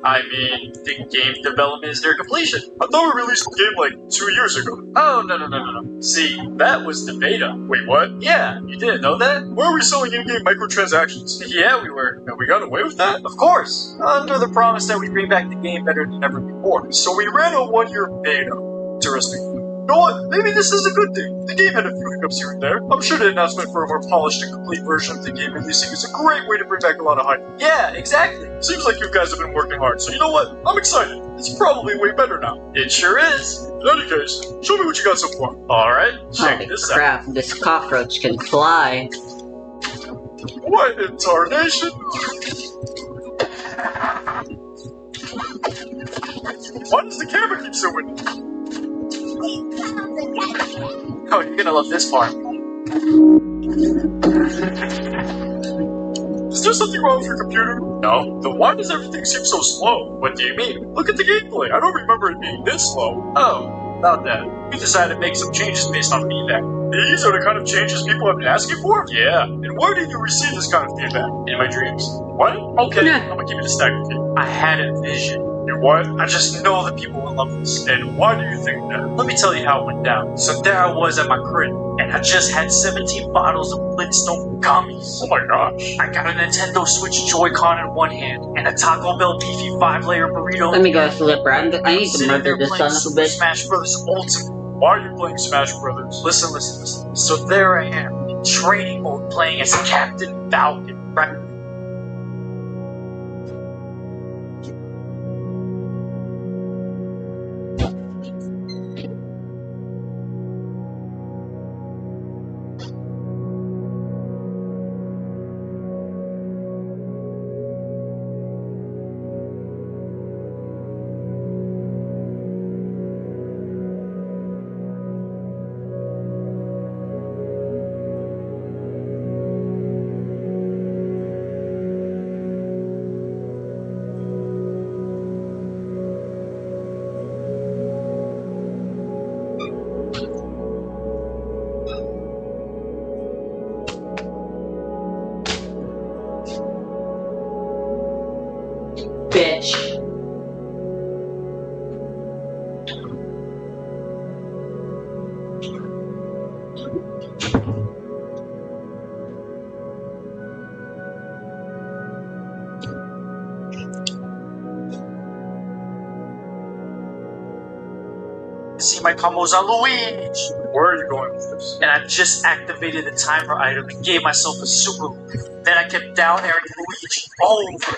I mean, the game development is near completion. I thought we released the game like 2 years ago. Oh, no. See, that was the beta. Wait, what? Yeah, you didn't know that? Why were we selling in-game microtransactions? Yeah, we were. And we got away with that? Of course. Under the promise that we bring back the game better than ever before. So we ran a 1-year beta. Interesting. You know what? Maybe this is a good thing. The game had a few hiccups here and there. I'm sure the announcement for a more polished and complete version of the game releasing is a great way to bring back a lot of hype. Yeah, exactly. Seems like you guys have been working hard, so you know what? I'm excited. It's probably way better now. It sure is. In any case, show me what you got so far. Alright, check this out. Crap, this cockroach can fly. What in tarnation? Why does the camera keep zooming? Oh, you're gonna love this part. Is there something wrong with your computer? No. Then why does everything seem so slow? What do you mean? Look at the gameplay. I don't remember it being this slow. Oh, about that. We decided to make some changes based on feedback. These are the kind of changes people have been asking for? Yeah. And where did you receive this kind of feedback? In my dreams. What? Okay, I'm gonna keep it a stack with you. I had a vision. You what? I just know that people will love this. And why do you think that? Let me tell you how it went down. So there I was at my crib, and I just had 17 bottles of Flintstone gummies. Oh my gosh. I got a Nintendo Switch Joy-Con in one hand, and a Taco Bell beefy 5-layer burrito. Let me go, Slipper. I need to murder this son of a bitch. Smash Brothers Ultimate. Why are you playing Smash Brothers? Listen. So there I am, in training mode, playing as Captain Falcon, right? Bitch. See my combos on Luigi. Where are you going with this? And I just activated the timer item and gave myself a super move. Then I kept down airing Luigi over.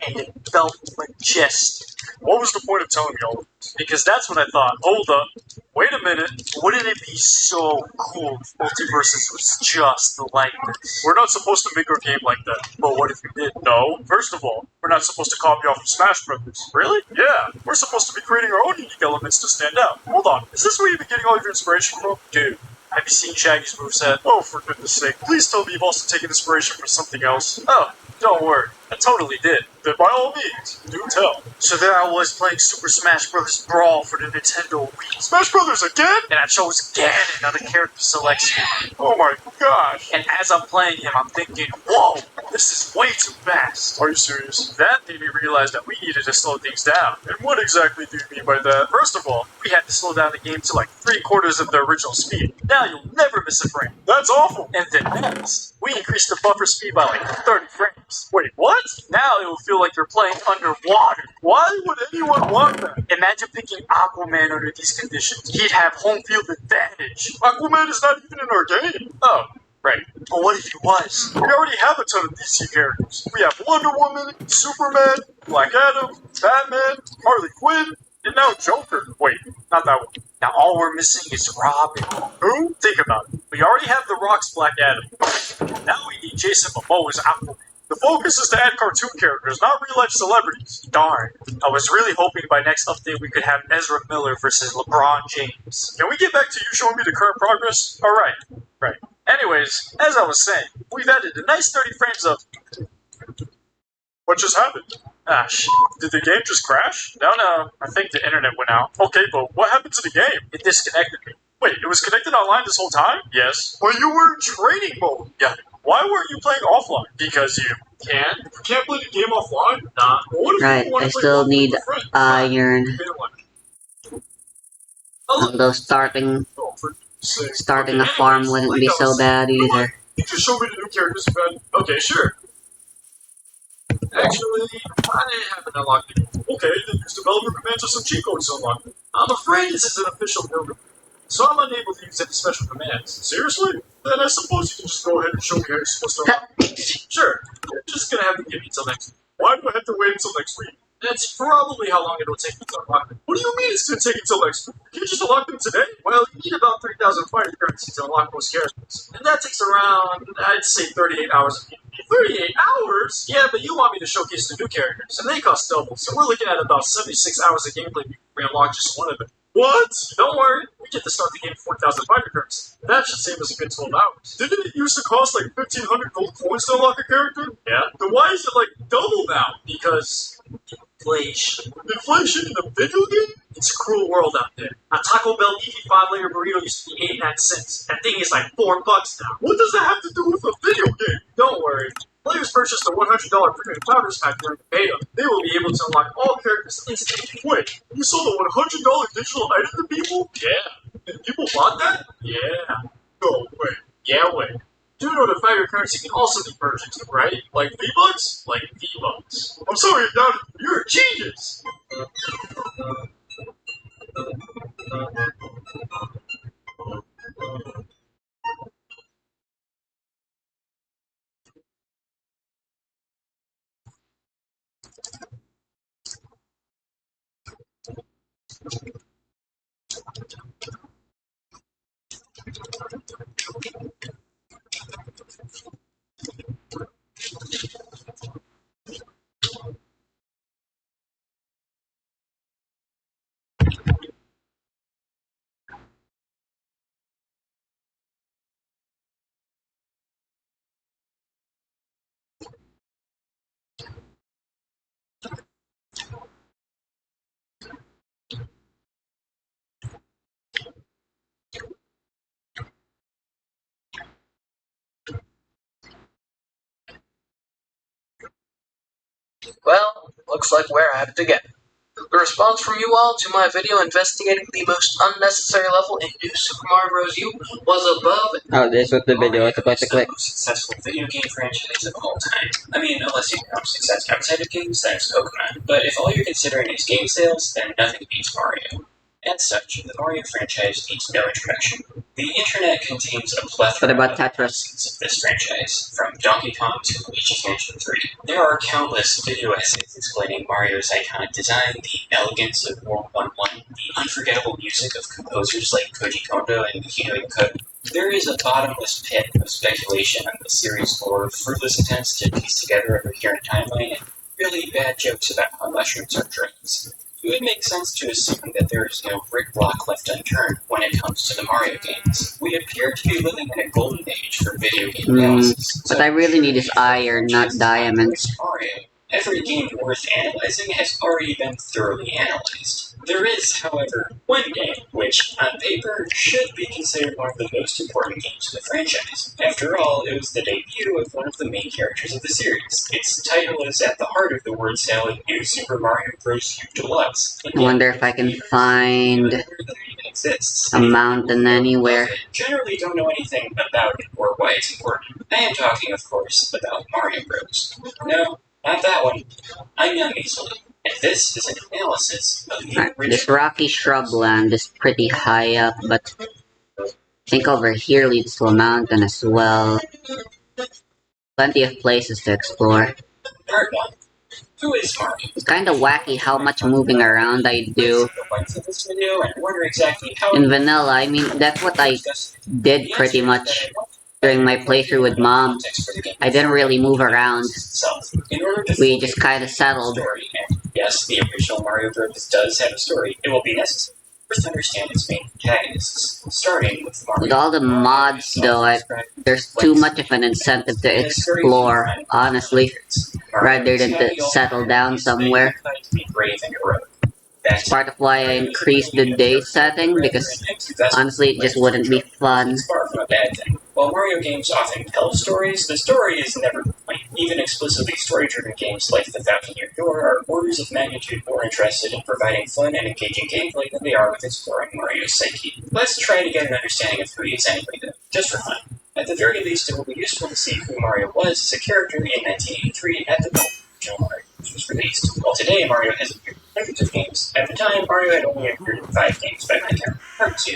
And it felt majestic. What was the point of telling me all of this? Because that's what I thought. Hold up. Wait a minute. Wouldn't it be so cool if Multiverses was just like this? We're not supposed to make our game like that. But what if we did? No. First of all, we're not supposed to copy off of Smash Brothers. Really? Yeah. We're supposed to be creating our own unique elements to stand out. Hold on. Is this where you've been getting all of your inspiration from? Dude. Have you seen Shaggy's moveset? Oh, for goodness sake. Please tell me you've also taken inspiration from something else. Oh, don't worry. I totally did. Then by all means, do tell. So there I was playing Super Smash Bros. Brawl for the Nintendo Wii. Smash Brothers again? And I chose Ganon on the character selection. Oh my gosh. And as I'm playing him, I'm thinking, whoa, this is way too fast. Are you serious? That made me realize that we needed to slow things down. And what exactly do you mean by that? First of all, we had to slow down the game to like 3/4 of the original speed. Now you'll never miss a frame. That's awful. And then next, we increased the buffer speed by like 30 frames. Wait, what? Now it will feel like you're playing underwater. Why would anyone want that? Imagine picking Aquaman under these conditions. He'd have home field advantage. Aquaman is not even in our game. Oh, right. But what if he was? We already have a ton of DC characters. We have Wonder Woman, Superman, Black Adam, Batman, Harley Quinn, and now Joker. Wait, not that one. Now all we're missing is Robin. Who? Think about it. We already have The Rock's Black Adam. Now we need Jason Momoa's Aquaman. The focus is to add cartoon characters, not real-life celebrities. Darn. I was really hoping by next update we could have Ezra Miller versus LeBron James. Can we get back to you showing me the current progress? Alright. Right. Anyways, as I was saying, we've added a nice 30 frames of... What just happened? Ah, shit. Did the game just crash? No. I think the internet went out. Okay, but what happened to the game? It disconnected me. Wait, it was connected online this whole time? Yes. But you were in training mode. Yeah. Why weren't you playing offline? Because you can't. You can't play the game offline? Nah. Well, what if Right, you want I to play still local need with a friend? iron. You don't want to. Although starting Oh, for sake. a Okay, farm anyways, wouldn't like be I so was saying, bad you know what? either. You just show me the new characters, man. Okay, sure. Actually, I haven't unlocked it. Okay, then use developer commands or some cheat codes to unlock it. I'm afraid this is an official build, so I'm unable to use any special commands. Seriously? Then I suppose you can just go ahead and show me how you're supposed to unlock it. Sure. You're just gonna have to give me until next week. Why do I have to wait until next week? That's probably how long it'll take me to unlock them. What do you mean it's gonna take until next week? You can't just unlock them today? Well, you need about 3,000 fire currency to unlock most characters. And that takes around, I'd say, 38 hours of gameplay. 38 hours? Yeah, but you want me to showcase the new characters, and they cost double, so we're looking at about 76 hours of gameplay before we unlock just one of them. What? Don't worry, we get to start the game with 4,000 fighter currency. That should save us a good 12 hours. Didn't it used to cost like 1,500 gold coins to unlock a character? Yeah. Then why is it like double now? Because inflation. Inflation in a video game? It's a cruel world out there. A Taco Bell beefy 5-layer burrito used to be 89 cents. That thing is like $4 now. What does that have to do with a video game? Don't worry. Players purchased a $100 premium founders pack during the beta. They will be able to unlock all characters instantly. Wait, you sold a $100 digital item to people? Yeah. And people bought that? Yeah. No, wait. Yeah, wait. Do know the fighter currency can also be purchased, right? Like V-Bucks? Like V-Bucks. I'm sorry, I doubted you. You're a genius! Well, looks like we're at it again. The response from you all to my video investigating the most unnecessary level in New Super Mario Bros. U was above. Oh, this was the video I was supposed to the click. most successful video game franchise of all time. I mean, unless you count success outside of games, that's Pokemon. But if all you're considering is game sales, then nothing beats Mario. As such, the Mario franchise needs no introduction. The internet contains a plethora What about of Tetris? lessons of this franchise, from Donkey Kong to Luigi's Mansion 3. There are countless video essays explaining Mario's iconic design, the elegance of World 1-1, the unforgettable music of composers like Koji Kondo and Hideo Yokota. There is a bottomless pit of speculation on the series lore, fruitless attempts to piece together a coherent timeline, and really bad jokes about how mushrooms are drugs. It would make sense to assume that there is no brick block left unturned when it comes to the Mario games. We appear to be living in a golden age for video game analysis. What I really need is iron, not diamonds. Mario. Every game worth analyzing has already been thoroughly analyzed. There is, however, one game which, on paper, should be considered one of the most important games of the franchise. After all, it was the debut of one of the main characters of the series. Its title is at the heart of the word salad New Super Mario Bros. U Deluxe. I wonder if I can find a mountain anywhere. Generally don't know anything about it or why it's important. I am talking, of course, about Mario Bros. No, not that one. I'm young easily, and this is an analysis of the Right, original. this rocky shrubland is pretty high up, but I think over here leads to a mountain as well. Plenty of places to explore. Part 1. Who is Mario? It's kinda wacky how much moving around I do. This video and wonder exactly how In vanilla, I mean, that's what I did pretty much during my playthrough with Mom. I didn't really move around. We just kinda settled. Yes, the original Mario Bros. Does have a story. It will be necessary first to understand its main protagonists, starting with Mario. With all the mods, though, there's too much of an incentive to explore, honestly, rather than to settle down somewhere. That's part of why I increased the day setting, because honestly, it just wouldn't be fun. It's far from a bad thing. While Mario games often tell stories, the story is never complete. Even explicitly story-driven games like The Thousand-Year Door are orders of magnitude more interested in providing fun and engaging gameplay than they are with exploring Mario's psyche. Let's try to get an understanding of who he is anyway, though, just for fun. At the very least, it will be useful to see who Mario was as a character in 1983 at the time the original Mario was released. While today Mario has appeared in hundreds of games, at the time Mario had only appeared in 5 games by my count. Part 2.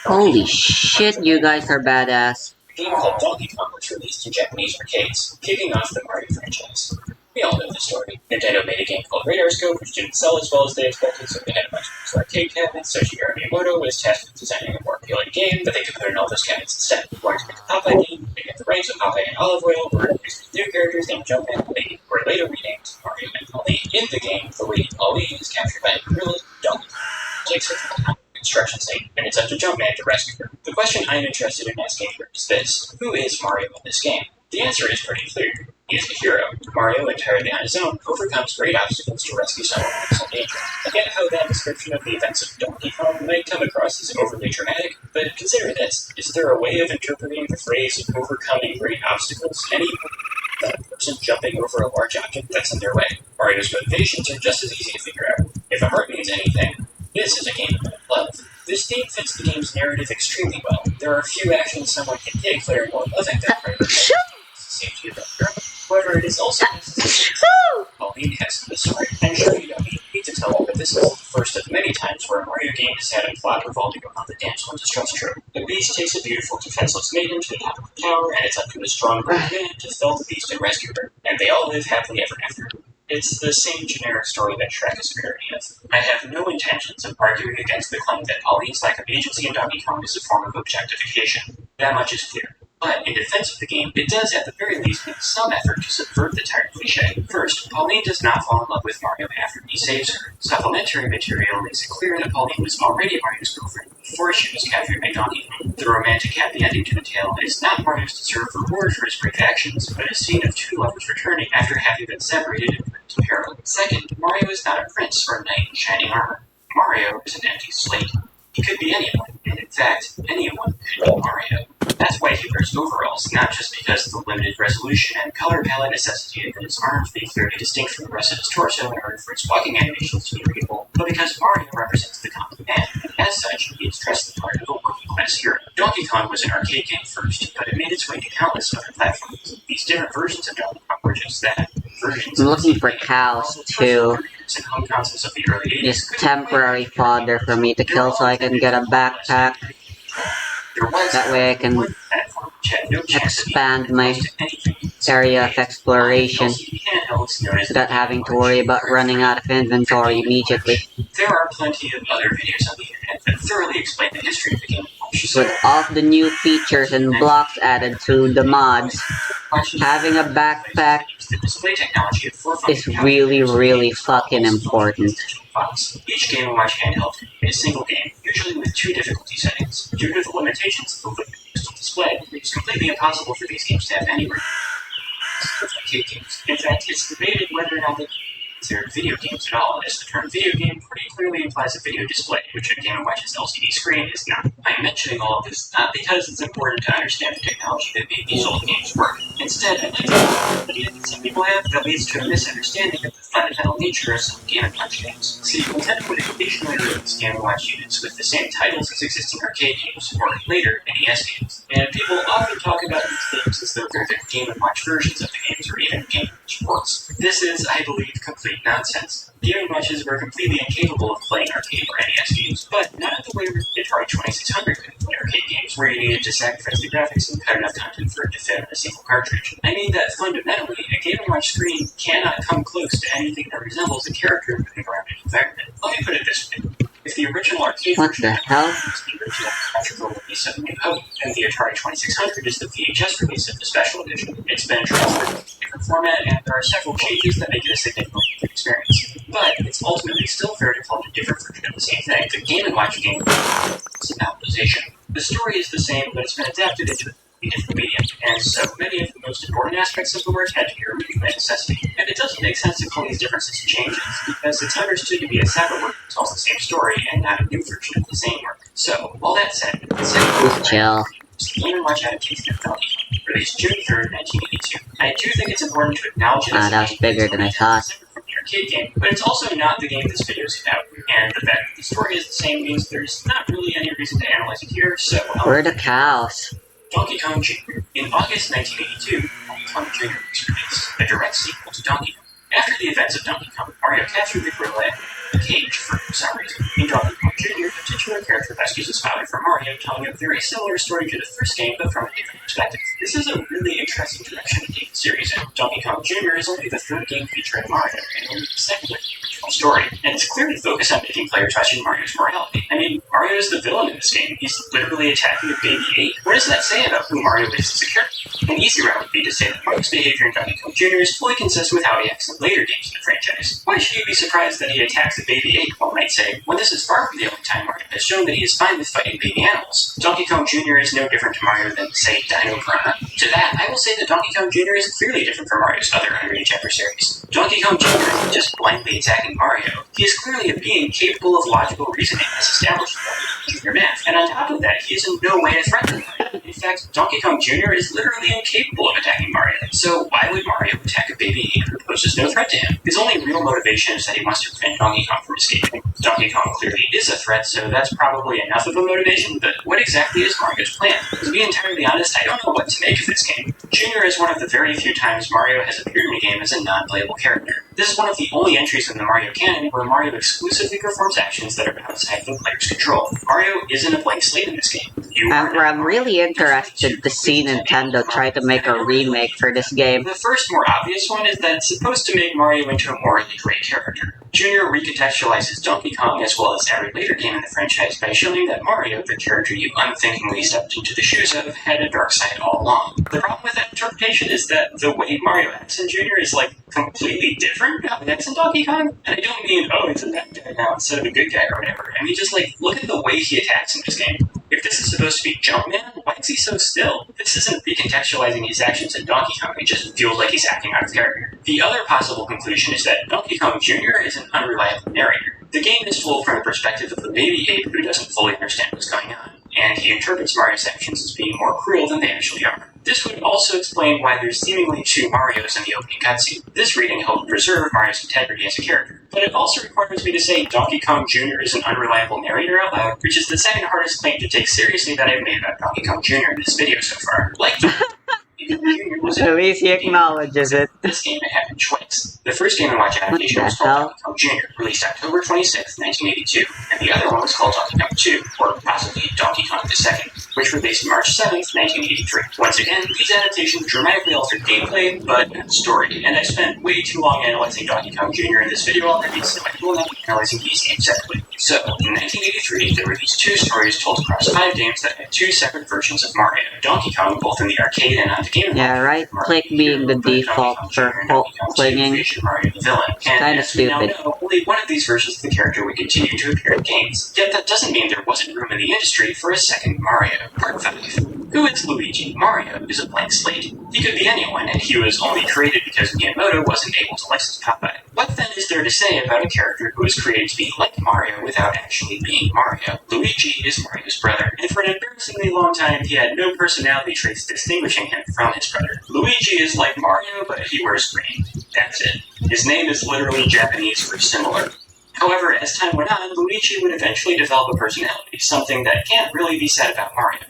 Holy shit, you guys are badass. A game called Donkey Kong was released in Japanese arcades, kicking off the Mario franchise. We all know the story. Nintendo made a game called Radar Scope, which didn't sell as well as they expected, so they had a bunch of arcade cabinets. So Shigeru Miyamoto was tasked with designing a more appealing game that they could put in all those cabinets instead. They wanted to make a Popeye game, they got the rights of Popeye and Olive Oil, were introduced new characters named Jumpman and Lady, were later renamed Mario and Pauline. In the game, the Lady Pauline is captured by a gorilla Donkey Kong, takes her to the construction site, and it's up to Jumpman to rescue her. The question I'm interested in asking here is this: who is Mario in this game? The answer is pretty clear. He is the hero. Mario, entirely on his own, overcomes great obstacles to rescue someone in some danger. I get how that description of the events of Donkey Kong might come across as overly dramatic, but consider this. Is there a way of interpreting the phrase overcoming great obstacles any than a person jumping over a large object that's in their way? Mario's motivations are just as easy to figure out. If a heart means anything, this is a game about love. This theme fits the game's narrative extremely well. There are few actions someone can take that are more loving than prioritizing the safety of the hero. However, it is also necessary Pauline has the story. I'm sure you don't need to tell me, but this is the first of many times where a Mario game has had a plot revolving around the damsel in distress trope. The beast takes a beautiful, defenseless maiden to the top of the tower, and it's up to a strong brave man to fell the beast and rescue her. And they all live happily ever after. It's the same generic story that Shrek is a parody of. I have no intentions of arguing against the claim that Pauline's lack of agency in Donkey Kong is a form of objectification. That much is clear. But in defense of the game, it does at the very least make some effort to subvert the tired cliche. First, Pauline does not fall in love with Mario after he saves her. Supplementary material makes it clear that Pauline was already Mario's girlfriend before she was captured by Donkey Kong. The romantic happy ending to the tale is not Mario's deserved reward for his brave actions, but a scene of two lovers returning after having been separated and put into peril. Second, Mario is not a prince or a knight in shining armor. Mario is an empty slate. He could be anyone, and in fact, anyone could be Mario. That's why he wears overalls, not just because of the limited resolution and color palette necessitated that his arms be clearly distinct from the rest of his torso in order for its walking animations to be readable, but because Mario represents the common man, and as such, he is dressed the part of a working-class hero. Donkey Kong was an arcade game first, but it made its way to countless other platforms. These different versions of Donkey Kong were just that. I'm looking for cows, too. And home consoles of the early 80s. Just temporary fodder for me to kill so I can get a backpack. That way I can expand my area of exploration without having to worry about running out of inventory immediately. There are plenty of other videos on the internet that thoroughly explain the history of the game. With all the new features and blocks added to the mods, having a backpack is really, really fucking important. Each Game & Watch handheld is a single game, usually with 2 difficulty settings. Due to the limitations of the liquid crystal display, it's completely impossible for these games to have any arcade games. In fact, it's debated whether or not they considered video games at all, as the term video game pretty clearly implies a video display, which a Game & Watch's LCD screen is not. I'm mentioning all of this not because it's important to understand the technology that made these old games work. Instead, I'd like to know the idea that some people have that leads to a misunderstanding of the fundamental nature of some Game & Watch games. See, Nintendo would occasionally release Game & Watch units with the same titles as existing arcade games, or later, NES games. And people often talk about these games as though they're the Game & Watch versions of the games, or even Game & Watch ports. This is, I believe, complete nonsense. Game & Watches were completely incapable of playing arcade or NES games, but not the way the Atari 2600 could play arcade games, where you needed to sacrifice the graphics and cut enough content for it to fit on a single cartridge. I mean that fundamentally, a Game & Watch screen cannot come close to anything that resembles a character moving around an environment. Let me put it this way. If the original arcade version of the original theatrical release of New Hope, and the Atari 2600 is the VHS release of the special edition, it's been transferred to a different format, and there are several changes that make it a significantly different experience. But it's ultimately still fair to call it a different version of the same thing. The Game & Watch game is a novelization. The story is the same, but it's been adapted into a different medium, and so many of the most important aspects of the work had to be removed by necessity. And it doesn't make sense to call these differences changes, because it's understood to be a separate work that tells the same story, and not a new version of the same work. So, all that said, Just chill. is the Game & Watch adaptation of Donkey Kong, released June 3rd, 1982. I do think it's important to acknowledge it as That was bigger than I thought. from the arcade game, but it's also not the game this video is about, and the fact that the story is the same means there's not really any reason to analyze it here, so... Where are the cows? Donkey Kong Jr. In August 1982, Donkey Kong Jr. was released, a direct sequel to Donkey Kong. After the events of Donkey Kong, Mario captured the gorilla in a cage for some reason. In Donkey Kong Jr., the titular character rescues his father from Mario, telling a very similar story to the first game, but from a different perspective. This is a really interesting direction to take the series in. Donkey Kong Jr. is only the third game featuring Mario, and only the second with the original story, and it's clearly focused on making players question Mario's morality. I mean, Mario is the villain in this game. He's literally attacking a baby ape. What does that say about who Mario is as a character? An easy route would be to say that Mario's behavior in Donkey Kong Jr. is fully consistent with how he acts in later games in the franchise. Why should you be surprised that he attacks a baby ape, one might say, when this is far from the only time Mario has shown that he is fine with fighting baby animals? Donkey Kong Jr. is no different to Mario than, say, Dino Piranha. To that, I will say that Donkey Kong Jr. is clearly different from Mario's other underage adversaries. Donkey Kong Jr. isn't just blindly attacking Mario. He is clearly a being capable of logical reasoning as established in Donkey Kong Jr. math, and on top of that, he is in no way a threat to Mario. In fact, Donkey Kong Jr. is literally incapable of attacking Mario, so why would Mario attack a baby ape who poses no threat to him? His only real motivation is that he wants to prevent Donkey Kong from escaping. Donkey Kong clearly is a threat, so that's probably enough of a motivation, but what exactly is Mario's plan? To be entirely honest, I don't know what to make of this game. Jr. is one of the very few times Mario has appeared in a game as a non-playable character. This is one of the only entries in the Mario canon where Mario exclusively performs actions that are outside the player's control. Mario isn't a blank slate in this game. I'm really interested to see Nintendo try to make a remake for this game. The first, more obvious one is that it's supposed to make Mario into a morally gray character. Jr. recontextualizes Donkey Kong as well as every later game in the franchise by showing that Mario, the character you unthinkingly stepped into the shoes of, had a dark side all along. The problem with that interpretation is that the way Mario acts in Jr. is completely different from how he acts in Donkey Kong. And I don't mean, oh, he's a bad guy now instead of a good guy or whatever. I mean, just look at the way he attacks in this game. If this is supposed to be Jumpman, why is he so still? This isn't recontextualizing his actions in Donkey Kong, it just feels like he's acting out of character. The other possible conclusion is that Donkey Kong Jr. is an unreliable narrator. The game is told from the perspective of a baby ape who doesn't fully understand what's going on, and he interprets Mario's actions as being more cruel than they actually are. This would also explain why there's seemingly two Marios in the opening cutscene. This reading helped preserve Mario's integrity as a character. But it also requires me to say Donkey Kong Jr. is an unreliable narrator out loud, which is the second hardest claim to take seriously that I've made about Donkey Kong Jr. in this video so far. At least he acknowledges it. This game had happened twice. The first Game & Watch adaptation was called Donkey Kong Jr., released October 26, 1982, and the other one was called Donkey Kong 2, or possibly Donkey Kong II, which released March 7, 1983. Once again, these adaptations dramatically altered gameplay, but not story, and I spent way too long analyzing Donkey Kong Jr. in this video already, so I will not be analyzing these games separately. So, in 1983, there were these two stories told across 5 games that had 2 separate versions of Mario. Donkey Kong, both in the arcade and on the Game & Watch. Yeah, right-click being the default for clinging. Kinda stupid. Only one of these versions of the character would continue to appear in games. Yet that doesn't mean there wasn't room in the industry for a second Mario. Part 5. Who is Luigi? Mario is a blank slate. He could be anyone, and he was only created because Miyamoto wasn't able to license Popeye. What then is there to say about a character who was created to be like Mario without actually being Mario? Luigi is Mario's brother, and for an embarrassingly long time, he had no personality traits distinguishing him from his brother. Luigi is like Mario, but he wears green. That's it. His name is literally Japanese for similar. However, as time went on, Luigi would eventually develop a personality, something that can't really be said about Mario.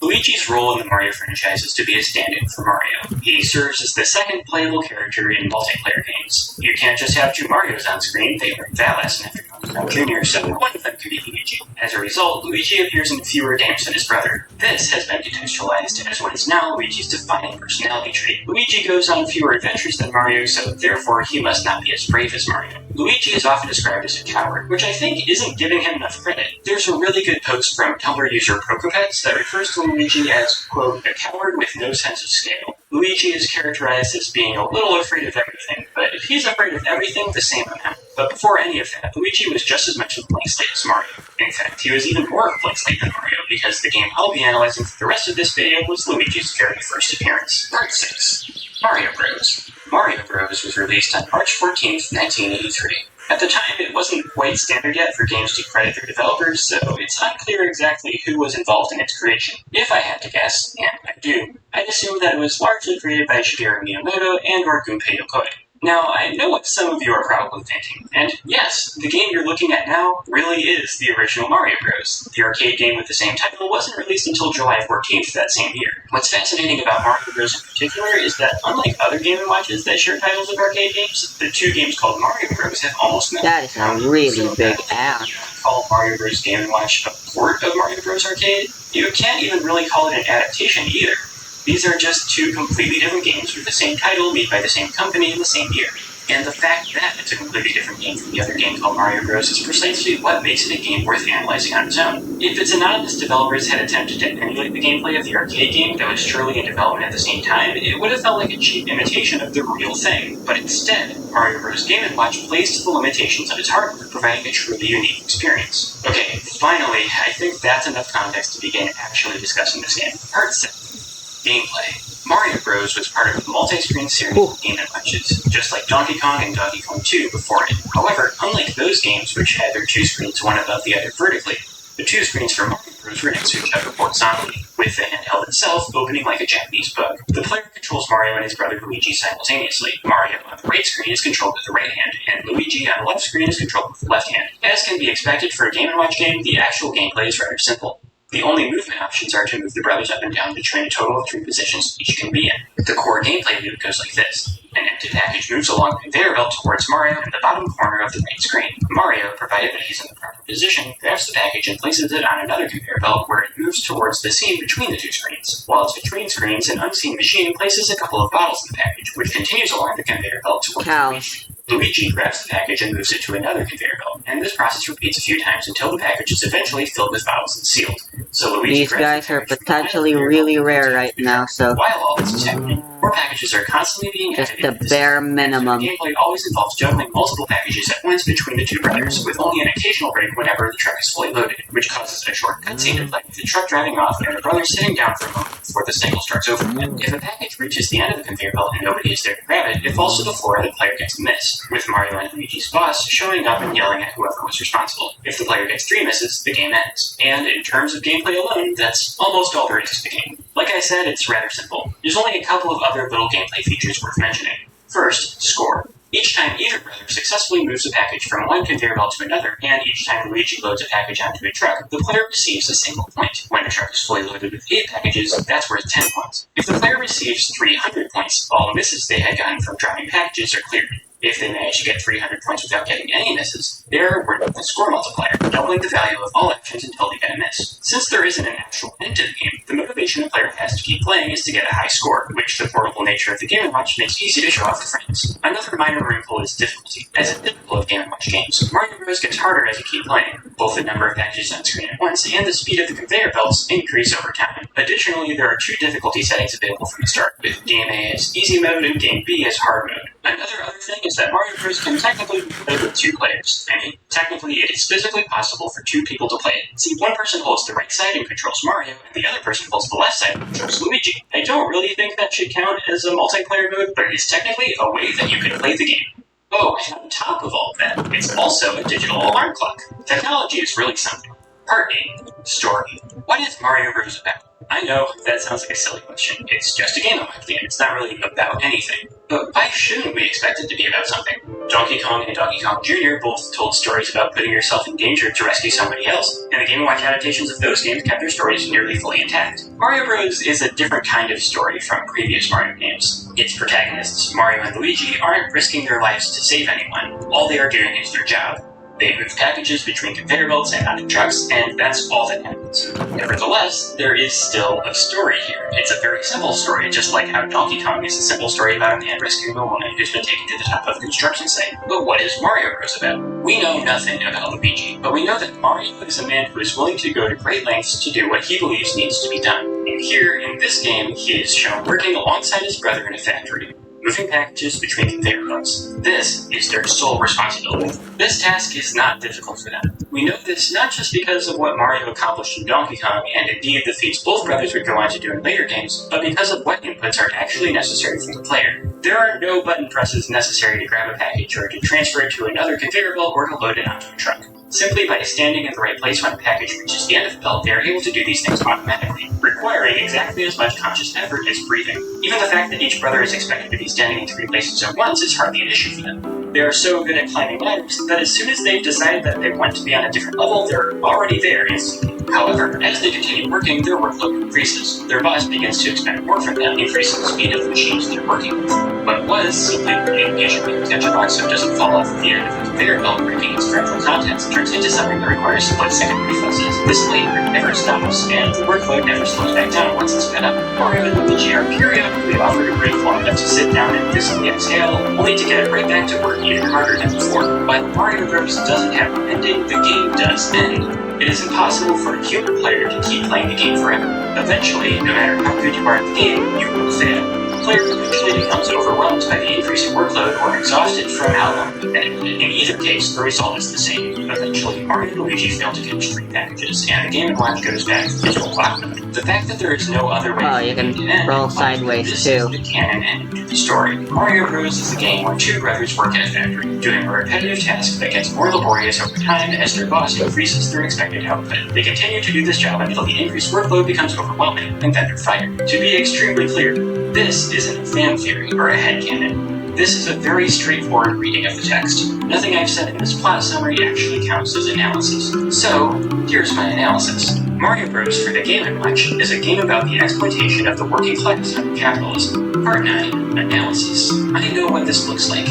Luigi's role in the Mario franchise is to be a stand-in for Mario. He serves as the second playable character in multiplayer games. You can't just have 2 Marios on screen, they learned that lesson after Donkey Kong Jr., so one of them could be Luigi. As a result, Luigi appears in fewer games than his brother. This has been contextualized as what is now Luigi's defining personality trait. Luigi goes on fewer adventures than Mario, so therefore he must not be as brave as Mario. Luigi is often described as a coward, which I think isn't giving him enough credit. There's a really good post from Tumblr user Procopets that refers to Luigi as, quote, a coward with no sense of scale. Luigi is characterized as being a little afraid of everything, but if he's afraid of everything, the same amount. But before any of that, Luigi was just as much of a blank slate as Mario. In fact, he was even more of a blank slate than Mario, because the game I'll be analyzing for the rest of this video was Luigi's very first appearance. Part 6. Mario Bros. Mario Bros. Was released on March 14, 1983. At the time, it wasn't quite standard yet for games to credit their developers, so it's unclear exactly who was involved in its creation. If I had to guess, and I do, I'd assume that it was largely created by Shigeru Miyamoto and or Gunpei Yokoi. Now, I know what some of you are probably thinking, and yes, the game you're looking at now really is the original Mario Bros. The arcade game with the same title wasn't released until July 14th that same year. What's fascinating about Mario Bros. In particular is that, unlike other Game & Watches that share titles of arcade games, the two games called Mario Bros. Have almost met. That is a really big ask. Call Mario Bros. Game & Watch a port of Mario Bros. Arcade? You can't even really call it an adaptation either. These are just two completely different games with the same title, made by the same company in the same year. And the fact that it's a completely different game from the other game called Mario Bros. Is precisely what makes it a game worth analyzing on its own. If its anonymous developers had attempted to emulate the gameplay of the arcade game that was truly in development at the same time, it would have felt like a cheap imitation of the real thing. But instead, Mario Bros. Game & Watch plays to the limitations of its hardware, providing a truly unique experience. Okay, finally, I think that's enough context to begin actually discussing this game. Part 7. Gameplay. Mario Bros. Was part of a multi-screen series of Game & Watches, just like Donkey Kong and Donkey Kong 2 before it. However, unlike those games which had their two screens one above the other vertically, the two screens for Mario Bros. Were next to each other horizontally, with the handheld itself opening like a Japanese book. The player controls Mario and his brother Luigi simultaneously. Mario on the right screen is controlled with the right hand, and Luigi on the left screen is controlled with the left hand. As can be expected for a Game & Watch game, the actual gameplay is rather simple. The only movement options are to move the brothers up and down between a total of 3 positions each can be in. The core gameplay loop goes like this. An empty package moves along the conveyor belt towards Mario in the bottom corner of the right screen. Mario, provided that he's in the proper position, grabs the package and places it on another conveyor belt where it moves towards the seam between the two screens. While it's between screens, an unseen machine places a couple of bottles in the package, which continues along the conveyor belt towards Luigi. Luigi grabs the package and moves it to another conveyor belt, and this process repeats a few times until the package is eventually filled with bottles and sealed. So Luigi These guys are potentially really rare right now, so while all this is happening, more packages are constantly being just added. the bare minimum. The gameplay always involves juggling multiple packages at once between the two brothers, with only an occasional break whenever the truck is fully loaded, which causes a short cutscene to play with the truck driving off and the brothers sitting down for a moment before the cycle starts over again. If a package reaches the end of the conveyor belt and nobody is there to grab it, it falls to the floor and the player gets a miss, with Mario and Luigi's boss showing up and yelling at whoever was responsible. If the player gets 3 misses, the game ends. And in terms of gameplay alone, that's almost all there is to the game. Like I said, it's rather simple. There's only a couple of other little gameplay features worth mentioning. First, score. Each time either brother successfully moves a package from one conveyor belt to another, and each time Luigi loads a package onto a truck, the player receives a single point. When a truck is fully loaded with 8 packages, that's worth 10 points. If the player receives 300 points, all the misses they had gotten from dropping packages are cleared. If they manage to get 300 points without getting any misses, they are awarded the score multiplier, doubling the value of all actions until they get a miss. Since there isn't an actual end to the game, the motivation a player has to keep playing is to get a high score, which the portable nature of the Game & Watch makes easy to show off to friends. Another minor wrinkle is difficulty. As is typical of Game & Watch games, Mario Bros. Gets harder as you keep playing. Both the number of packages on screen at once and the speed of the conveyor belts increase over time. Additionally, there are 2 difficulty settings available from the start, with Game A as easy mode and Game B as hard mode. Another other thing is that Mario Bros. Can technically be played with 2 players. I mean, technically it is physically possible for 2 people to play it. See, one person holds the right side and controls Mario, and the other person holds the left side and controls Luigi. I don't really think that should count as a multiplayer mode, but it is technically a way that you can play the game. Oh, and on top of all of that, it's also a digital alarm clock. Technology is really something. Part 8. Story. What is Mario Bros. About? I know, that sounds like a silly question. It's just a Game & Watch game. It's not really about anything. But why shouldn't we expect it to be about something? Donkey Kong and Donkey Kong Jr. both told stories about putting yourself in danger to rescue somebody else, and the Game & Watch adaptations of those games kept their stories nearly fully intact. Mario Bros. Is a different kind of story from previous Mario games. Its protagonists, Mario and Luigi, aren't risking their lives to save anyone. All they are doing is their job. They move packages between conveyor belts and onto trucks, and that's all that happens. Nevertheless, there is still a story here. It's a very simple story, just like how Donkey Kong is a simple story about a man rescuing a woman who's been taken to the top of a construction site. But what is Mario Bros. About? We know nothing about Luigi, but we know that Mario is a man who is willing to go to great lengths to do what he believes needs to be done. And here, in this game, he is shown working alongside his brother in a factory, moving packages between conveyor belts. This is their sole responsibility. This task is not difficult for them. We know this not just because of what Mario accomplished in Donkey Kong, and indeed the feats both brothers would go on to do in later games, but because of what inputs are actually necessary from the player. There are no button presses necessary to grab a package or to transfer it to another conveyor belt or to load it onto a truck. Simply by standing in the right place when a package reaches the end of the belt, they are able to do these things automatically, requiring exactly as much conscious effort as breathing. Even the fact that each brother is expected to be standing in 3 places at once is hardly an issue for them. They are so good at climbing ladders that as soon as they've decided that they want to be on a different level, they're already there instantly. However, as they continue working, their workload increases. Their boss begins to expect more from them, increasing the speed of the machines they're working with. What was simply putting patiently to catch a box so it doesn't fall off the end of the conveyor belt, breaking its fragile contents, turns into something that requires split-second reflexes. This labor never stops, and the workload never slows back down once it's fed up. Mario and Luigi are periodically offered a break long enough to sit down and visibly exhale, only to get right back to work even harder than before. But Mario Bros. Doesn't have an ending, the game does end. It is impossible for a human player to keep playing the game forever. Eventually, no matter how good you are at the game, you will fail. The player eventually becomes overwhelmed by the increasing workload or exhausted from how long they've been in it. In either case, the result is the same. Eventually, Mario and Luigi fail to catch 3 packages, and the Game & Watch goes back into a clock mode. The fact that there is no other way Oh, you can roll sideways this too. is the canon end to the story. Mario Bros. Is a game where 2 brothers work in a factory, doing a repetitive task that gets more laborious over time as their boss increases their expected output. They continue to do this job until the increased workload becomes overwhelming, and then they're fired. To be extremely clear, this isn't a fan theory or a headcanon. This is a very straightforward reading of the text. Nothing I've said in this plot summary actually counts as analysis. So, here's my analysis. Mario Bros. For the Game & Watch is a game about the exploitation of the working class under capitalism. Part 9, Analysis. I know what this looks like.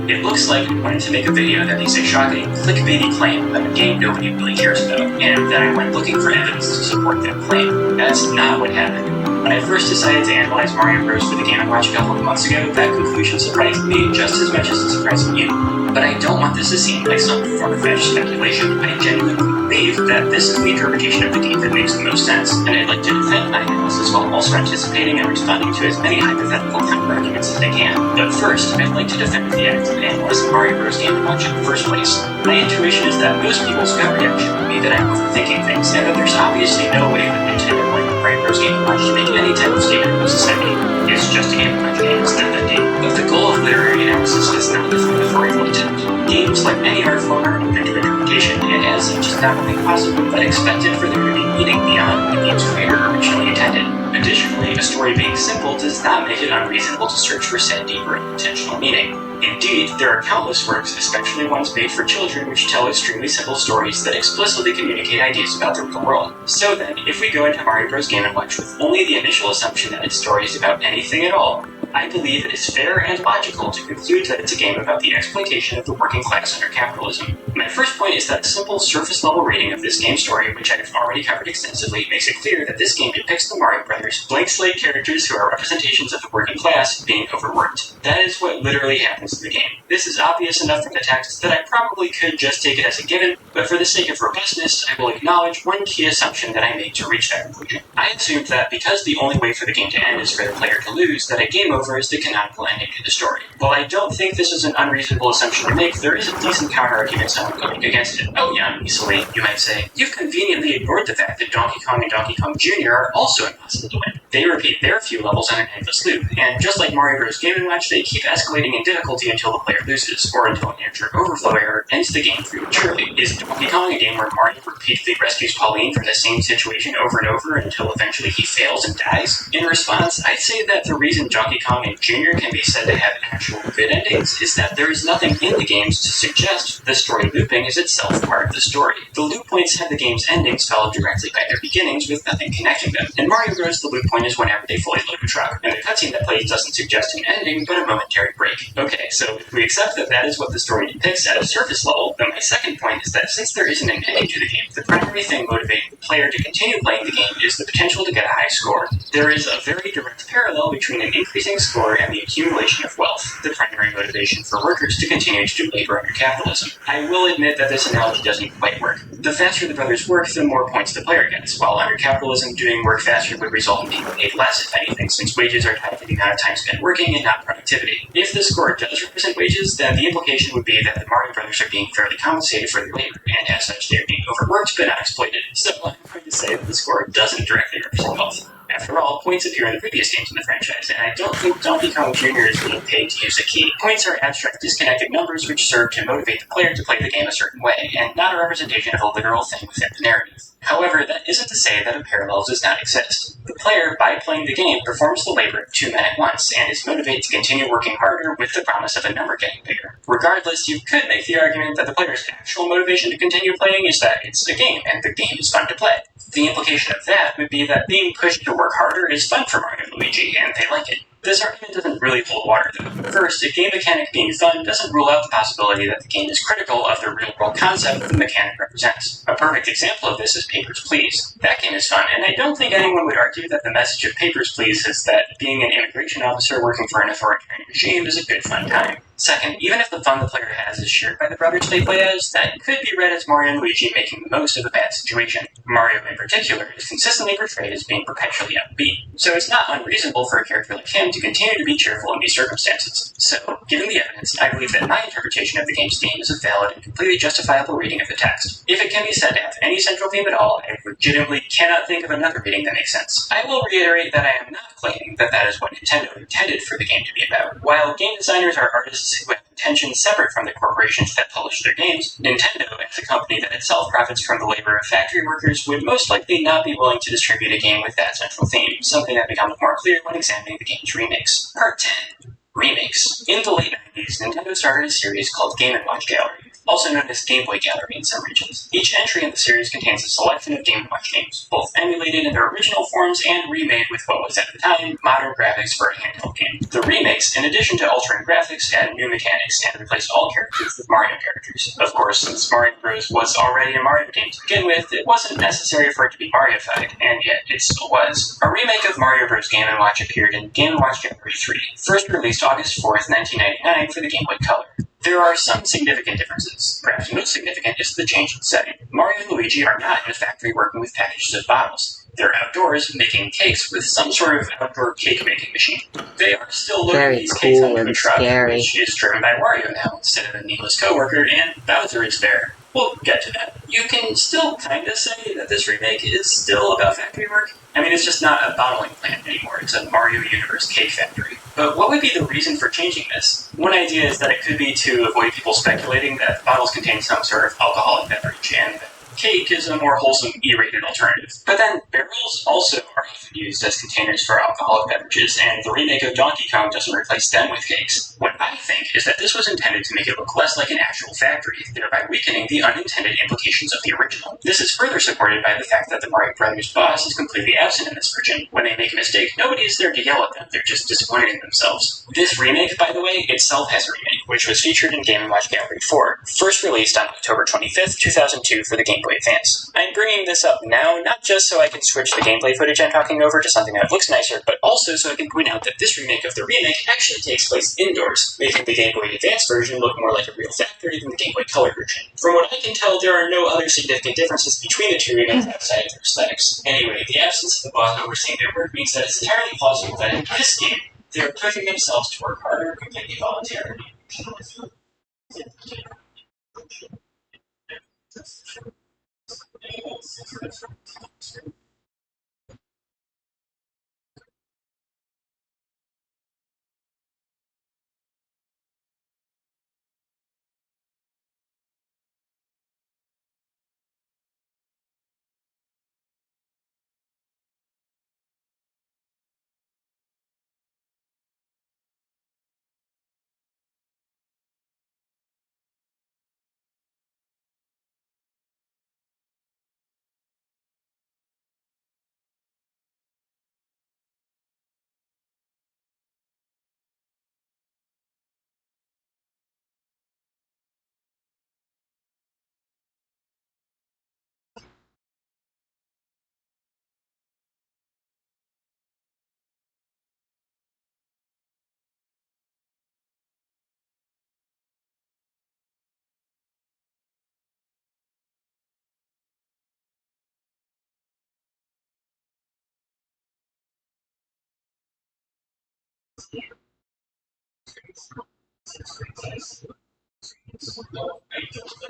It looks like I wanted to make a video that makes a shocking, clickbaity claim about a game nobody really cares about, and that I went looking for evidence to support that claim. That's not what happened. When I first decided to analyze Mario Bros. For the Game & Watch a couple of months ago, that conclusion surprised me just as much as it's surprising you. But I don't want this to seem like some far-fetched speculation. I genuinely believe that this is the interpretation of the game that makes the most sense, and I'd like to defend my analysis while also anticipating and responding to as many hypothetical counter-arguments as I can. But first, I'd like to defend the act of analyzing Mario Bros. Game & Watch in the first place. My intuition is that most people's gut reaction would be that I'm overthinking things, and that there's obviously no way that Nintendo playing Mario Bros. Game & Watch to make any type of statement about society. It's just a game of punch games, not that deep. But the goal of literary analysis is not to find authoritative intent. Games, like any art form, are open to interpretation, and as such is not only possible but expected for there to be meaning beyond what the game's creator originally intended. Additionally, a story being simple does not make it unreasonable to search for said deeper intentional meaning. Indeed, there are countless works, especially ones made for children, which tell extremely simple stories that explicitly communicate ideas about the real world. So then, if we go into Mario Bros. Game & Watch with only the initial assumption that its story is about anything at all, I believe it is fair and logical to conclude that it's a game about the exploitation of the working class under capitalism. My first point is that a simple surface-level reading of this game's story, which I've already covered extensively, makes it clear that this game depicts the Mario Brothers, blank slate characters who are representations of the working class, being overworked. That is what literally happens in the game. This is obvious enough from the text that I probably could just take it as a given, but for the sake of robustness, I will acknowledge one key assumption that I made to reach that conclusion. I assumed that because the only way for the game to end is for the player to lose, that a game over is the canonical ending to the story. While I don't think this is an unreasonable assumption to make, there is a decent counter-argument someone going against it. Oh yeah, easily, you might say. You've conveniently ignored the fact that Donkey Kong and Donkey Kong Jr. are also impossible to win. They repeat their few levels on an endless loop, and just like Mario Bros. Game & Watch, they keep escalating in difficulty until the player loses, or until an amateur overflow error ends the game prematurely. Is Donkey Kong a game where Mario repeatedly rescues Pauline from the same situation over and over until eventually he fails and dies? In response, I'd say that the reason Donkey Kong and Jr. can be said to have actual good endings is that there is nothing in the games to suggest the story looping is itself part of the story. The loop points have the game's endings followed directly by their beginnings with nothing connecting them. In Mario Bros, the loop point is whenever they fully load a truck, and the cutscene that plays doesn't suggest an ending, but a momentary break. Okay, so if we accept that that is what the story depicts at a surface level, then my second point is that since there isn't an ending to the game, the primary thing motivating the player to continue playing the game is the potential to get a high score. There is a very direct parallel between an increasing score and the accumulation of wealth, the primary motivation for workers to continue to do labor under capitalism. I will admit that this analogy doesn't quite work. The faster the brothers work, the more points the player gets, while under capitalism, doing work faster would result in being paid less, if anything, since wages are tied to the amount of time spent working and not productivity. If the score does represent wages, then the implication would be that the Mario Brothers are being fairly compensated for their labor, and as such they are being overworked but not exploited. So I'm going to say that the score doesn't directly represent wealth. After all, points appear in the previous games in the franchise, and I don't think Donkey Kong Jr. is being paid to use a key. Points are abstract, disconnected numbers which serve to motivate the player to play the game a certain way, and not a representation of a literal thing within the narrative. However, that isn't to say that a parallel does not exist. The player, by playing the game, performs the labor of two men at once, and is motivated to continue working harder with the promise of a number getting bigger. Regardless, you could make the argument that the player's actual motivation to continue playing is that it's a game, and the game is fun to play. The implication of that would be that being pushed to work harder is fun for Mario and Luigi, and they like it. This argument doesn't really hold water, though. First, a game mechanic being fun doesn't rule out the possibility that the game is critical of the real-world concept the mechanic represents. A perfect example of this is Papers, Please. That game is fun, and I don't think anyone would argue that the message of Papers, Please is that being an immigration officer working for an authoritarian regime is a good fun time. Second, even if the fun the player has is shared by the brothers they play as, that could be read as Mario and Luigi making the most of a bad situation. Mario, in particular, is consistently portrayed as being perpetually upbeat, so it's not unreasonable for a character like him to continue to be cheerful in these circumstances. So, given the evidence, I believe that my interpretation of the game's theme is a valid and completely justifiable reading of the text. If it can be said to have any central theme at all, I legitimately cannot think of another reading that makes sense. I will reiterate that I am not claiming that that is what Nintendo intended for the game to be about. While game designers are artists who have intentions separate from the corporations that publish their games, Nintendo, as a company that itself profits from the labor of factory workers, would most likely not be willing to distribute a game with that central theme, something that becomes more clear when examining the game's remakes. Part 10. Remakes. In the late 90s, Nintendo started a series called Game & Watch Gallery, also known as Game Boy Gallery in some regions. Each entry in the series contains a selection of Game & Watch games, both emulated in their original forms and remade with what was at the time modern graphics for a handheld game. The remakes, in addition to altering graphics, added new mechanics and replaced all characters with Mario characters. Of course, since Mario Bros. Was already a Mario game to begin with, it wasn't necessary for it to be Mario-fied, and yet it still was. A remake of Mario Bros. Game & Watch appeared in Game & Watch Gallery 3, first released August 4th, 1999 for the Game Boy Color. There are some significant differences. Perhaps most significant is the change in setting. Mario and Luigi are not in a factory working with packages of bottles. They're outdoors making cakes with some sort of outdoor cake-making machine. They are still loading these cakes onto a truck, which is driven by Wario now, instead of a needless co-worker, and Bowser is there. We'll get to that. You can still kinda say that this remake is still about factory work. I mean, it's just not a bottling plant anymore, it's a Mario Universe cake factory. But what would be the reason for changing this? One idea is that it could be to avoid people speculating that the bottles contain some sort of alcoholic beverage, and that cake is a more wholesome E-rated alternative. But then, barrels also are often used as containers for alcoholic beverages, and the remake of Donkey Kong doesn't replace them with cakes. What I think is that this was intended to make it look less like an actual factory, thereby weakening the unintended implications of the original. This is further supported by the fact that the Mario Brothers boss is completely absent in this version. When they make a mistake, nobody is there to yell at them, they're just disappointed in themselves. This remake, by the way, itself has a remake, which was featured in Game & Watch Gallery 4, first released on October 25th, 2002 for the Game Boy Advance. I'm bringing this up now, not just so I can switch the gameplay footage I'm talking over to something that looks nicer, but also so I can point out that this remake of the remake actually takes place indoors, making the Game Boy Advance version look more like a real factory than the Game Boy Color version. From what I can tell, there are no other significant differences between the two remakes outside of their aesthetics. Anyway, the absence of the boss overseeing their work means that it's entirely plausible that in this game, they're pushing themselves to work harder completely voluntarily.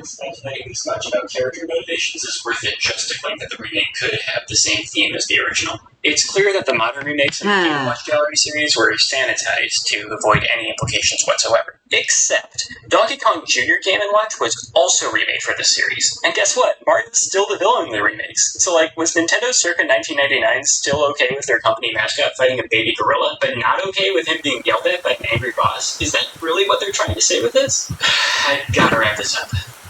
Speculating this much about character motivations is worth it just to claim that the remake could have the same theme as the original. It's clear that the modern remakes of the Game & Watch Gallery series were sanitized to avoid any implications whatsoever. Except, Donkey Kong Jr. Game & Watch was also remade for the series. And guess what? Mario's still the villain in the remakes. So was Nintendo circa 1999 still okay with their company mascot fighting a baby gorilla, but not okay with him being yelled at by an angry boss? Is that really what they're trying to say with this? I've gotta wrap this up.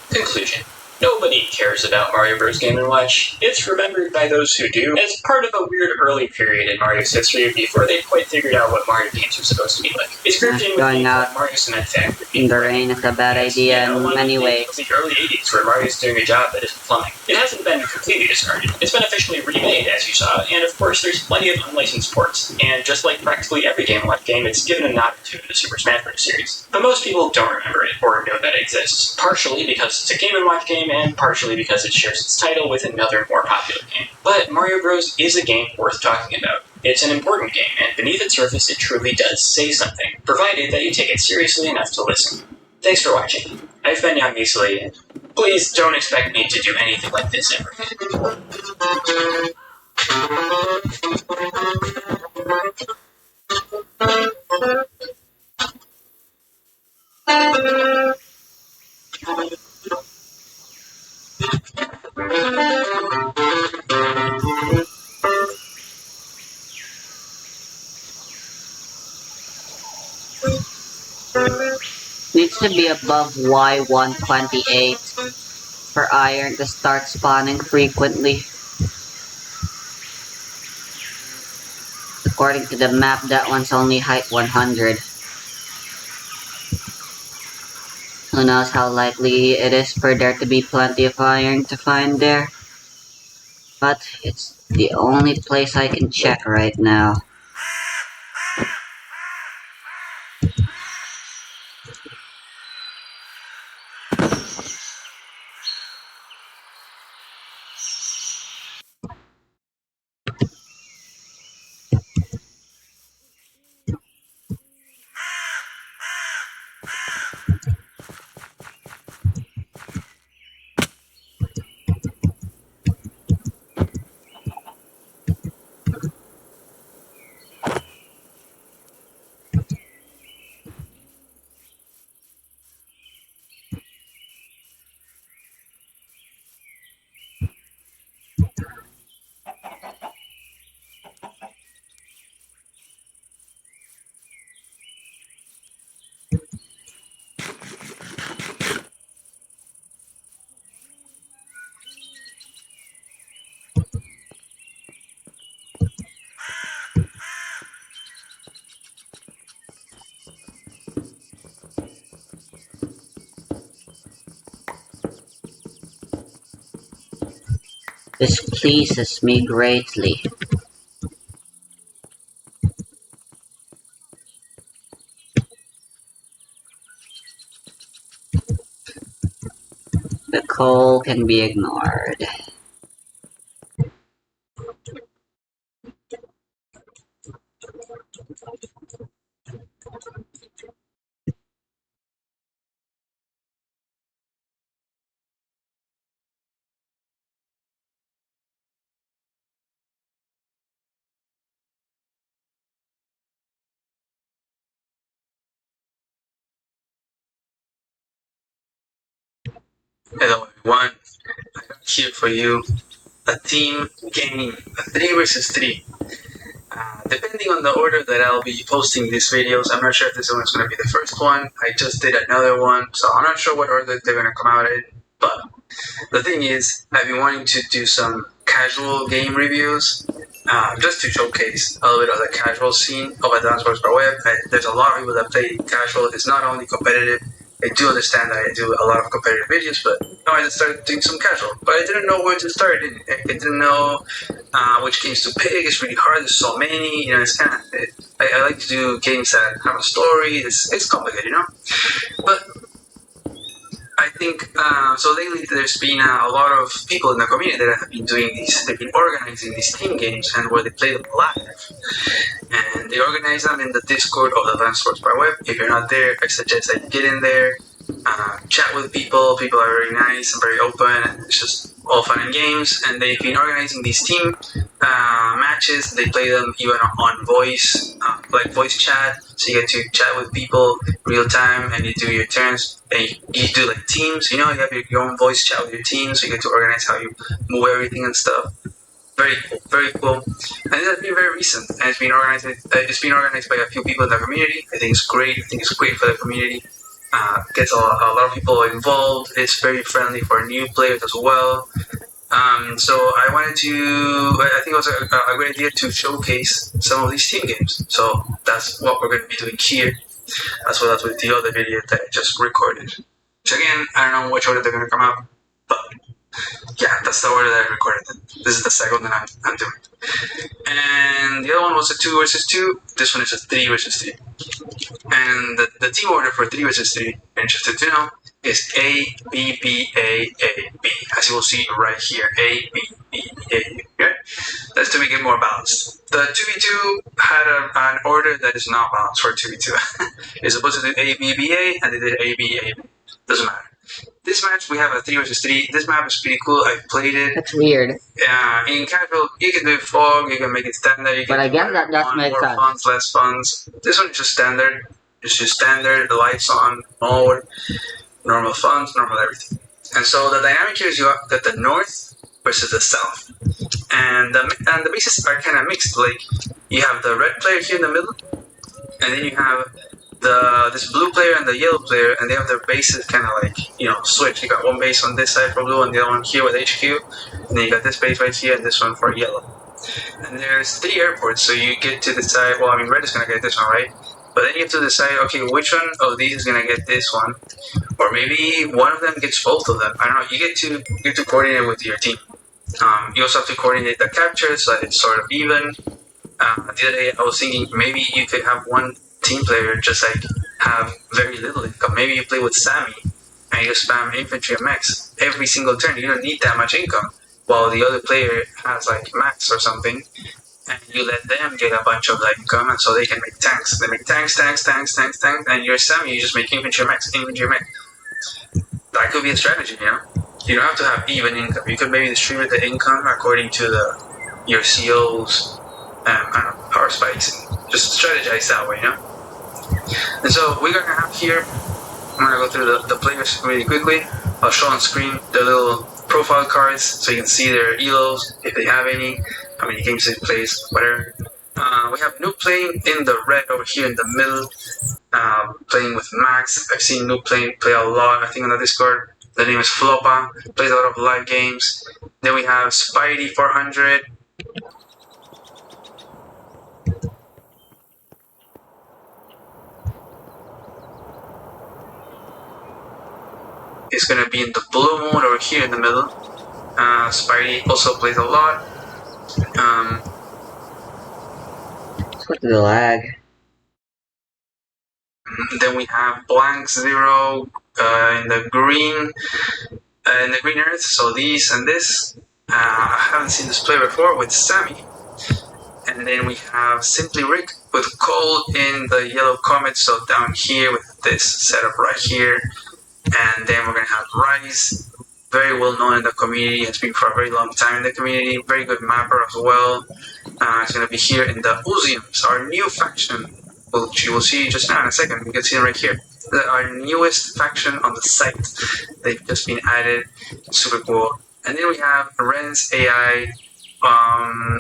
Conclusion. Nobody cares about Mario Bros. Game & Watch. It's remembered by those who do as part of a weird early period in Mario's history before they quite figured out what Mario games were supposed to be like. It's grouped in with Going out Mario Cement Factory. in the rain is a bad idea in many ways. The early 80s where Mario's doing a job at his plumbing. It hasn't been completely discarded. It's been officially remade, as you saw, and of course there's plenty of unlicensed ports. And just like practically every Game & Watch game, it's given a nod or two to the Super Smash Bros. Series. But most people don't remember it or know that it exists. Partially because it's a Game & Watch game, and partially because it shares its title with another more popular game. But Mario Bros. Is a game worth talking about. It's an important game, and beneath its surface it truly does say something, provided that you take it seriously enough to listen. Thanks for watching. I've been Young Measley, and please don't expect me to do anything like this ever Needs to be above Y128 for iron to start spawning frequently. According to the map, that one's only height 100. Who knows how likely it is for there to be plenty of iron to find there. But it's the only place I can check right now. This pleases me greatly. The coal can be ignored. Hello everyone, I got here for you a team game, a 3 versus 3. Depending on the order that I'll be posting these videos, I'm not sure if this one's going to be the first one. I just did another one, so I'm not sure what order they're going to come out in. But the thing is, I've been wanting to do some casual game reviews, just to showcase a little bit of the casual scene of Advanced Wars by Web. There's a lot of people that play casual. It's not only competitive. I do understand that I do a lot of competitive videos, but I just started doing some casual. But I didn't know where to start. I didn't know which games to pick. It's really hard. There's so many. It's kind of. I like to do games that have a story. It's complicated, But I think so. Lately, there's been a lot of people in the community that have been doing these. They've been organizing these team games and where they play them live. And they organize them in the Discord of the Advanced Wars by Web. If you're not there, I suggest that you get in there, chat with people. People are very nice and very open, and it's just all fun and games. And they've been organizing these team matches. They play them even on voice, like voice chat. So you get to chat with people real time, and you do your turns. And you do like teams. You have your own voice chat with your team, so you get to organize how you move everything and stuff. Very cool, very cool. And it has been very recent, and it's been organized. It's been organized by a few people in the community. I think it's great. I think it's great for the community. Gets a lot of people involved. It's very friendly for new players as well. So I wanted to. I think it was a great idea to showcase some of these team games. So that's what we're going to be doing here, as well as with the other video that I just recorded. So again, I don't know which order they're going to come out, but yeah, that's the order that I recorded it. This is the second that I'm doing. And the other one was a 2 versus 2. This one is a 3 versus 3. And the team order for 3 versus 3, you're interested to know, is A, B, B, A, A, B. As you will see right here, A, B, B, A, B. Okay? That's to make it more balanced. The 2v2 had an order that is not balanced for 2v2. It's supposed to do A, B, B, A, and they did A, B, A, B. Doesn't matter. This match, we have a 3 versus 3. This map is pretty cool. I've played it. That's weird. In casual, you can do fog, you can make it standard. You can But I guess that just makes more sense. funds, less funds. This one is just standard. It's just standard, the lights on, mode, normal funds, normal everything. And so the dynamic here is you got the north versus the south. And the bases are kind of mixed. Like, you have the red player here in the middle, and then you have this blue player and the yellow player, and they have their bases kind of like, switch. You got one base on this side for blue and the other one here with HQ, and then you got this base right here and this one for yellow. And there's 3 airports, so you get to decide, well, I mean, red is going to get this one, right? But then you have to decide, okay, which one of these is going to get this one? Or maybe one of them gets both of them. I don't know. You get to coordinate with your team. You also have to coordinate the capture so that it's sort of even. The other day I was thinking maybe you could have one team player just like have very little income. Maybe you play with Sammy and you spam infantry and mechs every single turn. You don't need that much income, while the other player has like max or something, and you let them get a bunch of like income, and so they can make tanks. They make tanks, and you're Sammy, you just make infantry and mechs, That could be a strategy, You don't have to have even income. You could maybe distribute the income according to your CO's power spikes, and just strategize that way, And so we're gonna have here, I'm gonna go through the players really quickly. I'll show on screen the little profile cards so you can see their elos, if they have any, how many games they play, whatever. We have Noob playing in the red over here in the middle, playing with Max. I've seen Noob play a lot, I think, on the Discord. The name is Flopa, plays a lot of live games. Then we have Spidey 400. It's going to be in the blue mode over here in the middle. Spidey also plays a lot. What's the lag? Then we have Blank Zero in the green earth. So these and this. I haven't seen this play before with Sammy. And then we have Simply Rick with Cole in the yellow comet. So down here with this setup right here. And then we're going to have Rise, very well known in the community, has been for a very long time in the community, very good mapper as well. It's going to be here in the Uziums, our new faction, which you will see just now in a second. You can see it right here. Our newest faction on the site. They've just been added, super cool. And then we have Ren's AI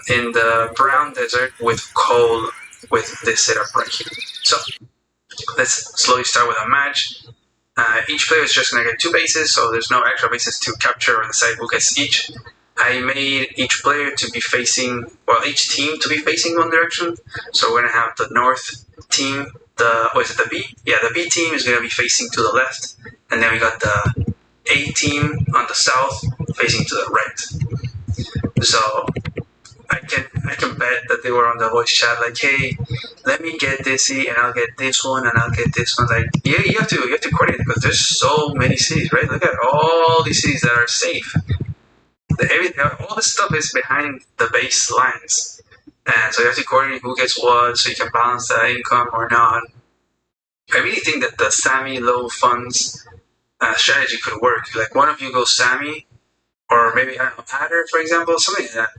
in the Brown Desert with Cole with this setup right here. So let's slowly start with a match. Each player is just going to get 2 bases, so there's no extra bases to capture or decide who gets each. I made each player to be facing, each team to be facing one direction. So we're going to have the north team, the B? Yeah, the B team is going to be facing to the left. And then we got the A team on the south facing to the right. So I can bet that they were on the voice chat like, hey, let me get this and I'll get this one and I'll get this one. Like, yeah, you have to coordinate because there's so many cities, right? Look at all these cities that are safe. All this stuff is behind the base lines, and so you have to coordinate who gets what so you can balance the income or not. I really think that the Sammy low funds strategy could work. Like, one of you goes Sammy, or maybe, I don't know, Adder, for example, something like that.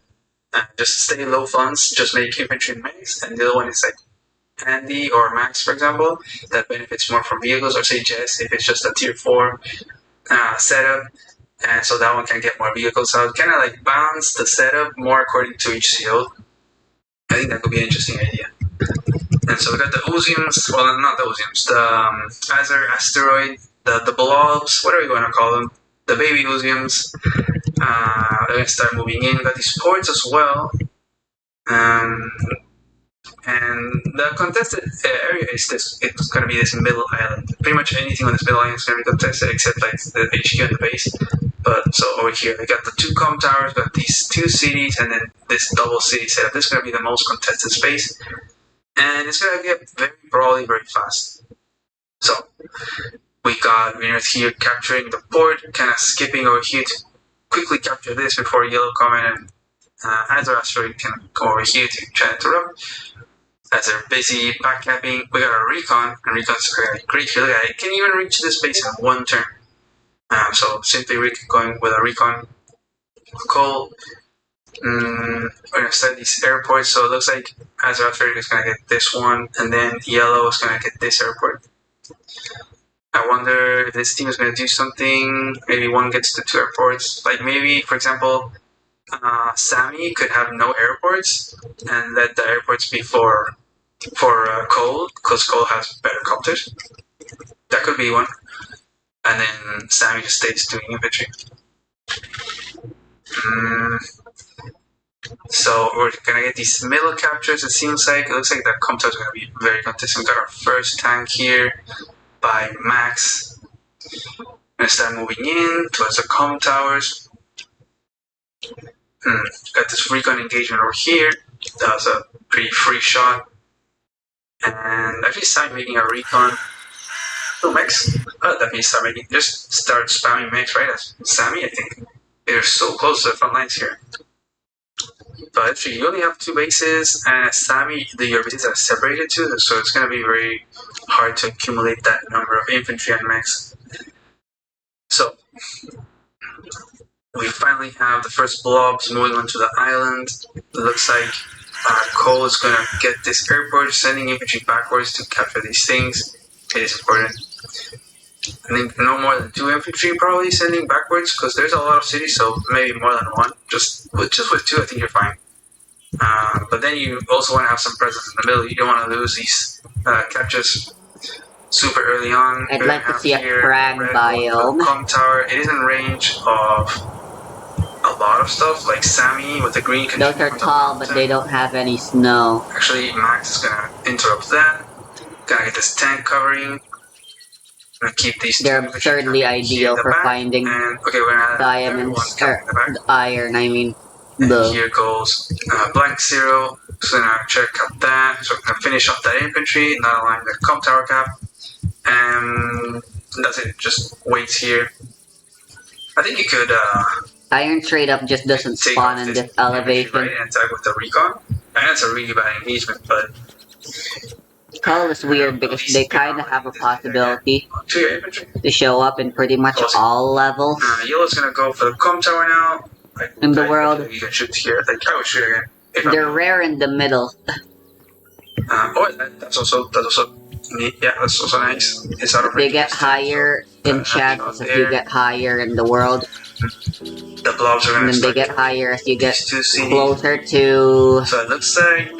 just stay low funds, just make infantry and mechs, and the other one is like Andy or Max, for example, that benefits more from vehicles, or say Jess if it's just a tier 4 setup, and so that one can get more vehicles out. Kind of like balance the setup more according to each CO. I think that could be an interesting idea. And so we got the Oziums, well, not the Oziums, the Azar asteroid, the blobs, whatever you want to call them, the baby Oziums. They're gonna start moving in. We got these ports as well. And the contested area is this. It's going to be this middle island. Pretty much anything on this middle island is going to be contested except like the HQ and the base. But so over here, we got the 2 com towers, got these 2 cities, and then this double city setup. This is going to be the most contested space, and it's going to get very brawly very fast. So we got winners here capturing the port, kind of skipping over here to quickly capture this before yellow come in and Azar asteroid can go over here to try to interrupt. As they're busy backcapping, we got a recon, and recon's great here. Look at it, it can even reach this base in 1 turn. So simply going with a recon call. We're gonna start these airports, so it looks like Azar is gonna get this one, and then yellow is gonna get this airport. I wonder if this team is gonna do something. Maybe one gets the 2 airports. Like maybe, for example, Sammy could have no airports and let the airports be for Cole, because Cole has better copters. That could be one. And then Sammy just stays doing infantry. So we're gonna get these middle captures. It seems like it looks like the com towers are gonna be very contested. We got our first tank here by Max. We're gonna start moving in towards the com towers. Got this recon engagement over here. That was a pretty free shot. And actually start making a recon. Oh, mechs. Definitely start spamming mechs right as Sammy, I think. They're so close to the front lines here. But actually, you only have 2 bases, and as Sammy, your bases are separated too, so it's going to be very hard to accumulate that number of infantry and mechs. So, we finally have the first blobs moving onto the island. It looks like Cole is going to get this airport, sending infantry backwards to capture these things. It is important. I think no more than 2 infantry probably sending backwards, because there's a lot of cities, so maybe more than 1. Just with 2, I think you're fine. But then you also want to have some presence in the middle. You don't want to lose these captures super early on. I'd like to see a frag biome. Com tower. It is in range of a lot of stuff, like Sammy with the green. Those are tall, but they don't have any snow. Actually, Max is gonna interrupt that. Gonna get this tank covering. Gonna keep these. They're absurdly ideal for finding diamonds, or iron, I mean. And here goes blank 0. So gonna check out that. So we're gonna finish off that infantry, not allowing the com tower cap. And that's it, just waits here. I think you could iron straight up just doesn't spawn in this elevation. Right, and attack with the recon. And that's a really bad engagement, but Call is weird because they kinda have a possibility to show up in pretty much all levels Yellow's gonna go for the com tower now. in the world. You can shoot here. I would shoot again. They're rare in the middle. That's also neat. Yeah, that's also nice. It's out of They get higher in chances if you get higher in the world. The blobs are gonna And then they get higher as you get closer to So it looks like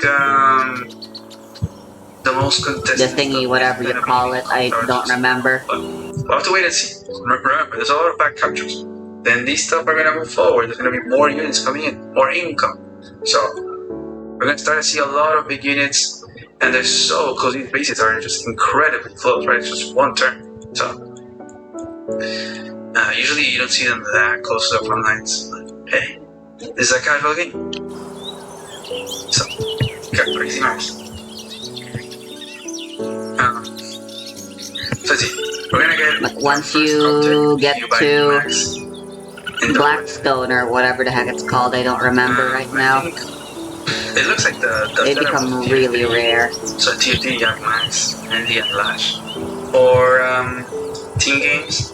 the most contested. the thingy, whatever you call it. I don't remember. We'll have to wait and see. Remember, there's a lot of back captures. Then these stuff are gonna move forward. There's gonna be more units coming in, more income. So we're gonna start to see a lot of big units, and they're so close. These bases are just incredibly close, right? It's just 1 turn. So usually you don't see them that close to the front lines. But hey, this is a casual game. So got crazy nice. So let's see. We're gonna get. But once you get to Blackstone or whatever the heck it's called, I don't remember right now. It looks like They become really rare. So TFT, Yak Max, Andy, and Lash. Or team games,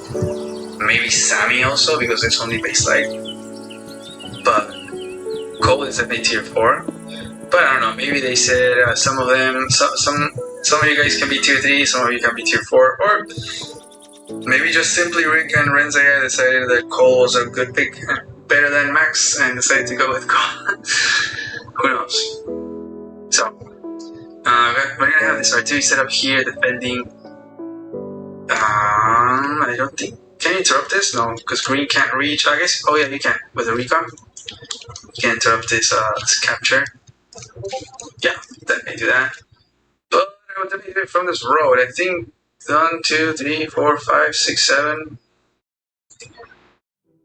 maybe Sammy also because it's only base light. But Cole is definitely tier 4. But I don't know, maybe they said some of them, some of you guys can be tier 3, some of you can be tier 4, or maybe just simply Rick and Renzega decided that Cole was a good pick, better than Max, and decided to go with Cole. Who knows? So, we're gonna have this R2 set up here, defending. I don't think. Can you interrupt this? No, because green can't reach. I guess. Oh yeah, you can with a recon. You can interrupt this capture. Yeah, that may do that. But I would definitely do it from this road. I think 1, 2, 3, 4, 5, 6, 7.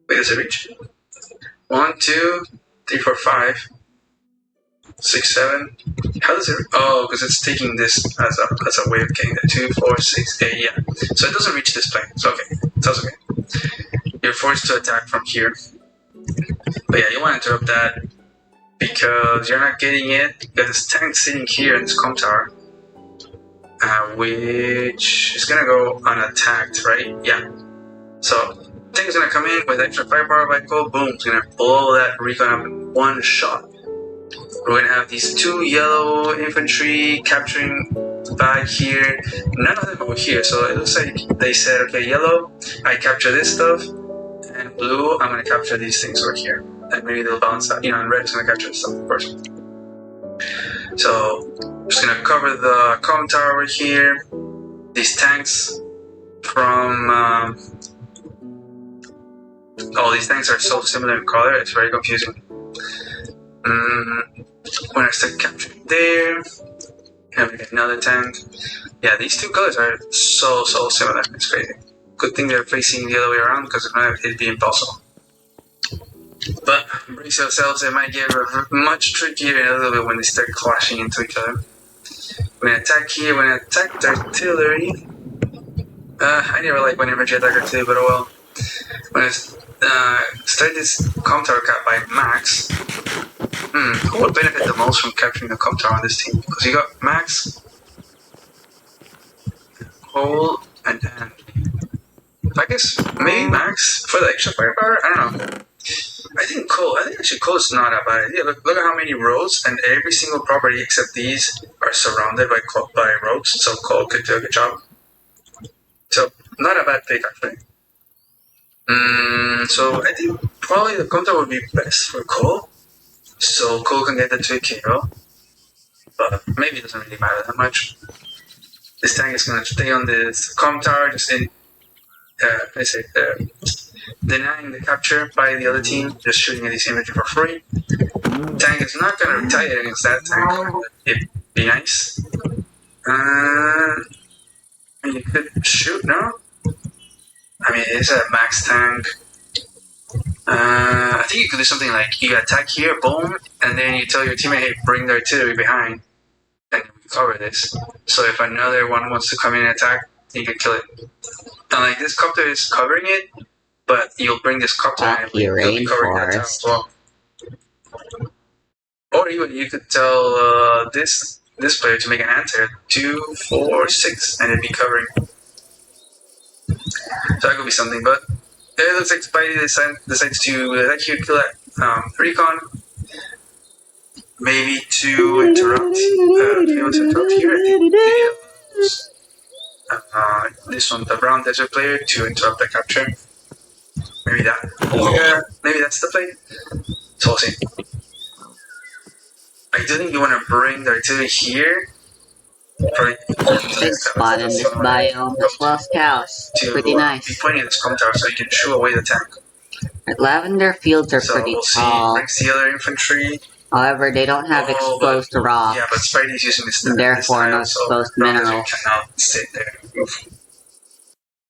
Wait, does it reach? 1, 2, 3, 4, 5, 6, 7. How does it? Oh, because it's taking this as a way of getting the 2, 4, 6, 8. Yeah. So it doesn't reach this plane. So okay, sounds okay. You're forced to attack from here. But yeah, you want to interrupt that because you're not getting it. You got this tank sitting here in this com tower, which is gonna go unattacked, right? Yeah. So tank is gonna come in with extra firepower by Cole. Boom! It's gonna blow that recon up in one shot. We're gonna have these 2 yellow infantry capturing back here. None of them over here, so it looks like they said, okay, yellow, I capture this stuff, and blue, I'm gonna capture these things over here. And maybe they'll balance out, and red is gonna capture this stuff, of course. So, I'm just gonna cover the com tower over here. These tanks from, these tanks are so similar in color, it's very confusing. When I start capturing there, and we get another tank. Yeah, these 2 colors are so similar. It's crazy. Good thing they're facing the other way around, because if not, it'd be impossible. But brace yourselves, it might get much trickier in a little bit when they start clashing into each other. We're gonna attack here. We're gonna attack the artillery. I never like when infantry attack artillery, but oh well. We're gonna start this com tower cap by Max. Who would benefit the most from capturing the com tower on this team? Because you got Max, Cole, and then I guess maybe Max for the extra firepower. I don't know. I think actually Cole is not a bad idea. Look at how many roads, and every single property except these are surrounded by roads. So Cole could do a good job. So not a bad pick actually. So I think probably the com tower would be best for Cole. So Cole can get the 2 KO, but maybe it doesn't really matter that much. This tank is gonna stay on this com tower, just denying the capture by the other team, just shooting at this infantry for free. Tank is not gonna retire against that tank. It'd be nice. You could shoot, no? I mean, it's a max tank. I think you could do something like you attack here, boom, and then you tell your teammate, hey, bring the artillery behind, and we cover this. So if another one wants to come in and attack, you can kill it. And like this copter is covering it, but you'll bring this copter and you'll be covering that town as well. Or even you could tell this player to make an answer 2, 4, 6, and it'd be covering. So that could be something, but it looks like Spidey decides to let you kill that recon. Maybe to interrupt. If he wants to interrupt here, this one, the brown desert player, to interrupt the capture. Maybe that. Yeah, maybe that's the play. So we'll see. I do think you want to bring the artillery here. Big spot in this biome as well as cows. Pretty nice. Be pointing at this com tower so you can shoo away the tank. Lavender fields are pretty tall. Next, the other infantry. However, they don't have exposed rocks. Yeah, but Spidey's using this. Therefore, no exposed minerals. Cannot sit there. Oof.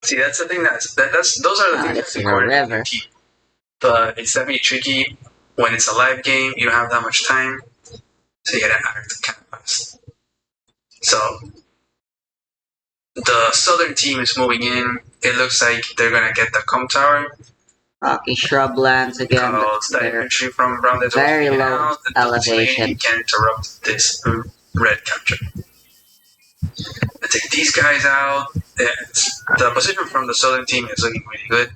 See, that's the thing. Those are the things that river. But it's definitely tricky when it's a live game. You don't have that much time, so you gotta act kind of fast. So the southern team is moving in. It looks like they're gonna get the com tower. Rocky shrublands again. They're from around the very low elevation. You can interrupt this red capture. I take these guys out. The position from the southern team is looking really good.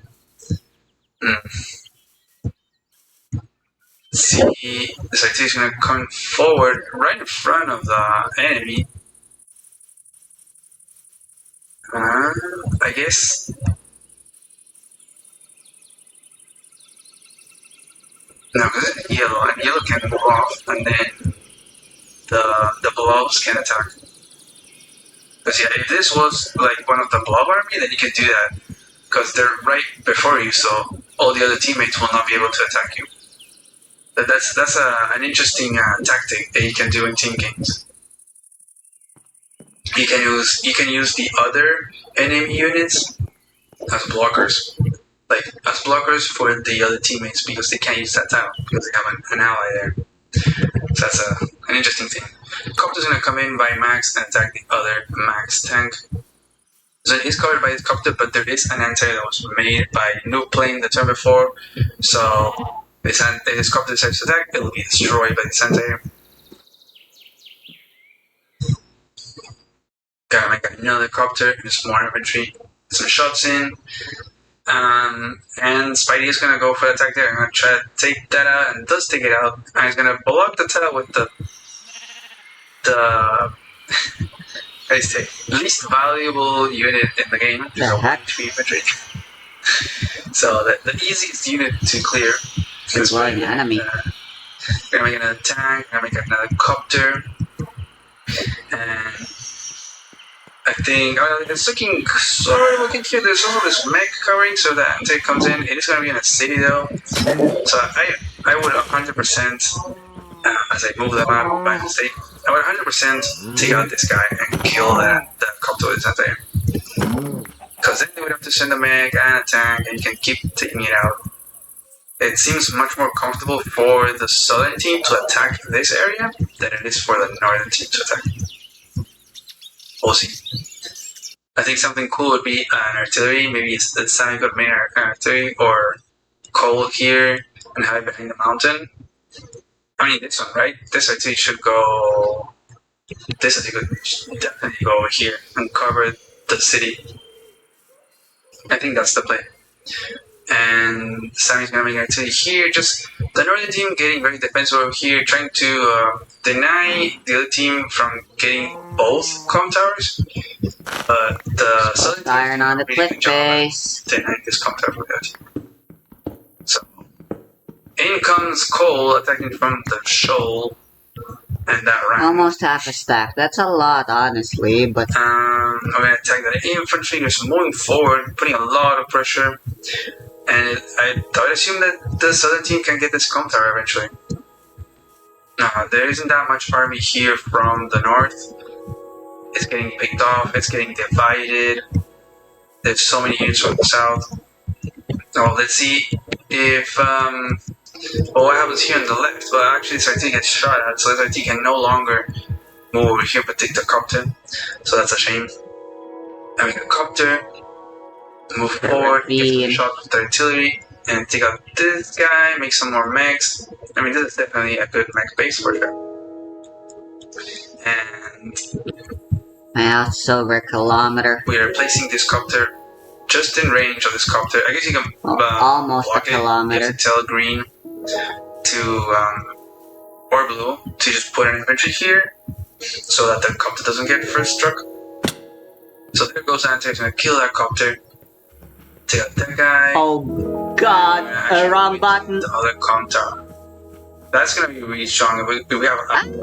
Let's see this artillery is going to come forward right in front of the enemy. I guess. No, because it's yellow, and yellow can move off, and then the blobs can attack. Because yeah, if this was like one of the blob army, then you can do that. Because they're right before you, so all the other teammates will not be able to attack you. That's an interesting tactic that you can do in team games. You can use the other enemy units as blockers, like as blockers for the other teammates because they can't use that tile because they have an ally there. So that's an interesting thing. Copter's gonna come in by Max and attack the other Max tank. So it is covered by this copter, but there is an anti that was made by Noob playing the turn before. So if this copter decides to attack, it will be destroyed by this anti. Gotta make another copter and some more infantry. Some shots in. And Spidey is gonna go for the attack there. I'm gonna try to take that out, and does take it out. And he's gonna block the tail with the I say least valuable unit in the game. The heck? Infantry. So the easiest unit to clear is an enemy. Gonna make another tank. Gonna make another copter, and I think it's looking sort of looking here. There's all this mech covering, so that until it comes in, it is gonna be in a city though. So I would 100%, as I move them out by mistake, I would 100% take out this guy and kill that copter with that there. Because then they would have to send a mech and a tank, and you can keep taking it out. It seems much more comfortable for the southern team to attack this area than it is for the northern team to attack. We'll see. I think something cool would be an artillery. Maybe it's the Sami could make an artillery or coal here and have it behind the mountain. I mean, this one, right? This artillery should go. This artillery could definitely go over here and cover the city. I think that's the play. And Sammy's gonna make an artillery here. Just the northern team getting very defensive over here, trying to deny the other team from getting both com towers. But the southern Iron team on the cliff face. Denying this com tower for that. So in comes Cole attacking from the shoal, and that round. Almost half a stack. That's a lot, honestly, but I'm gonna attack the infantry. Just moving forward, putting a lot of pressure. And I would assume that the southern team can get this com tower eventually. No, there isn't that much army here from the north. It's getting picked off, it's getting divided. There's so many units from the south. Oh, let's see if, what happens here on the left? Well, actually this artillery gets shot at, so this artillery can no longer move over here but take the copter. So that's a shame. Having a copter. Move forward, get some shots with the artillery, and take out this guy, make some more mechs. I mean, this is definitely a good mech base for sure. And yeah, it's over a kilometer. we are placing this copter just in range of this copter. I guess you can almost block a kilometer. You have to tell green to or blue to just put an infantry here so that the copter doesn't get first struck. So there goes Anti, he's gonna kill that copter. Take out that guy. Oh god, a wrong button. The other com tower. That's gonna be really strong. If we have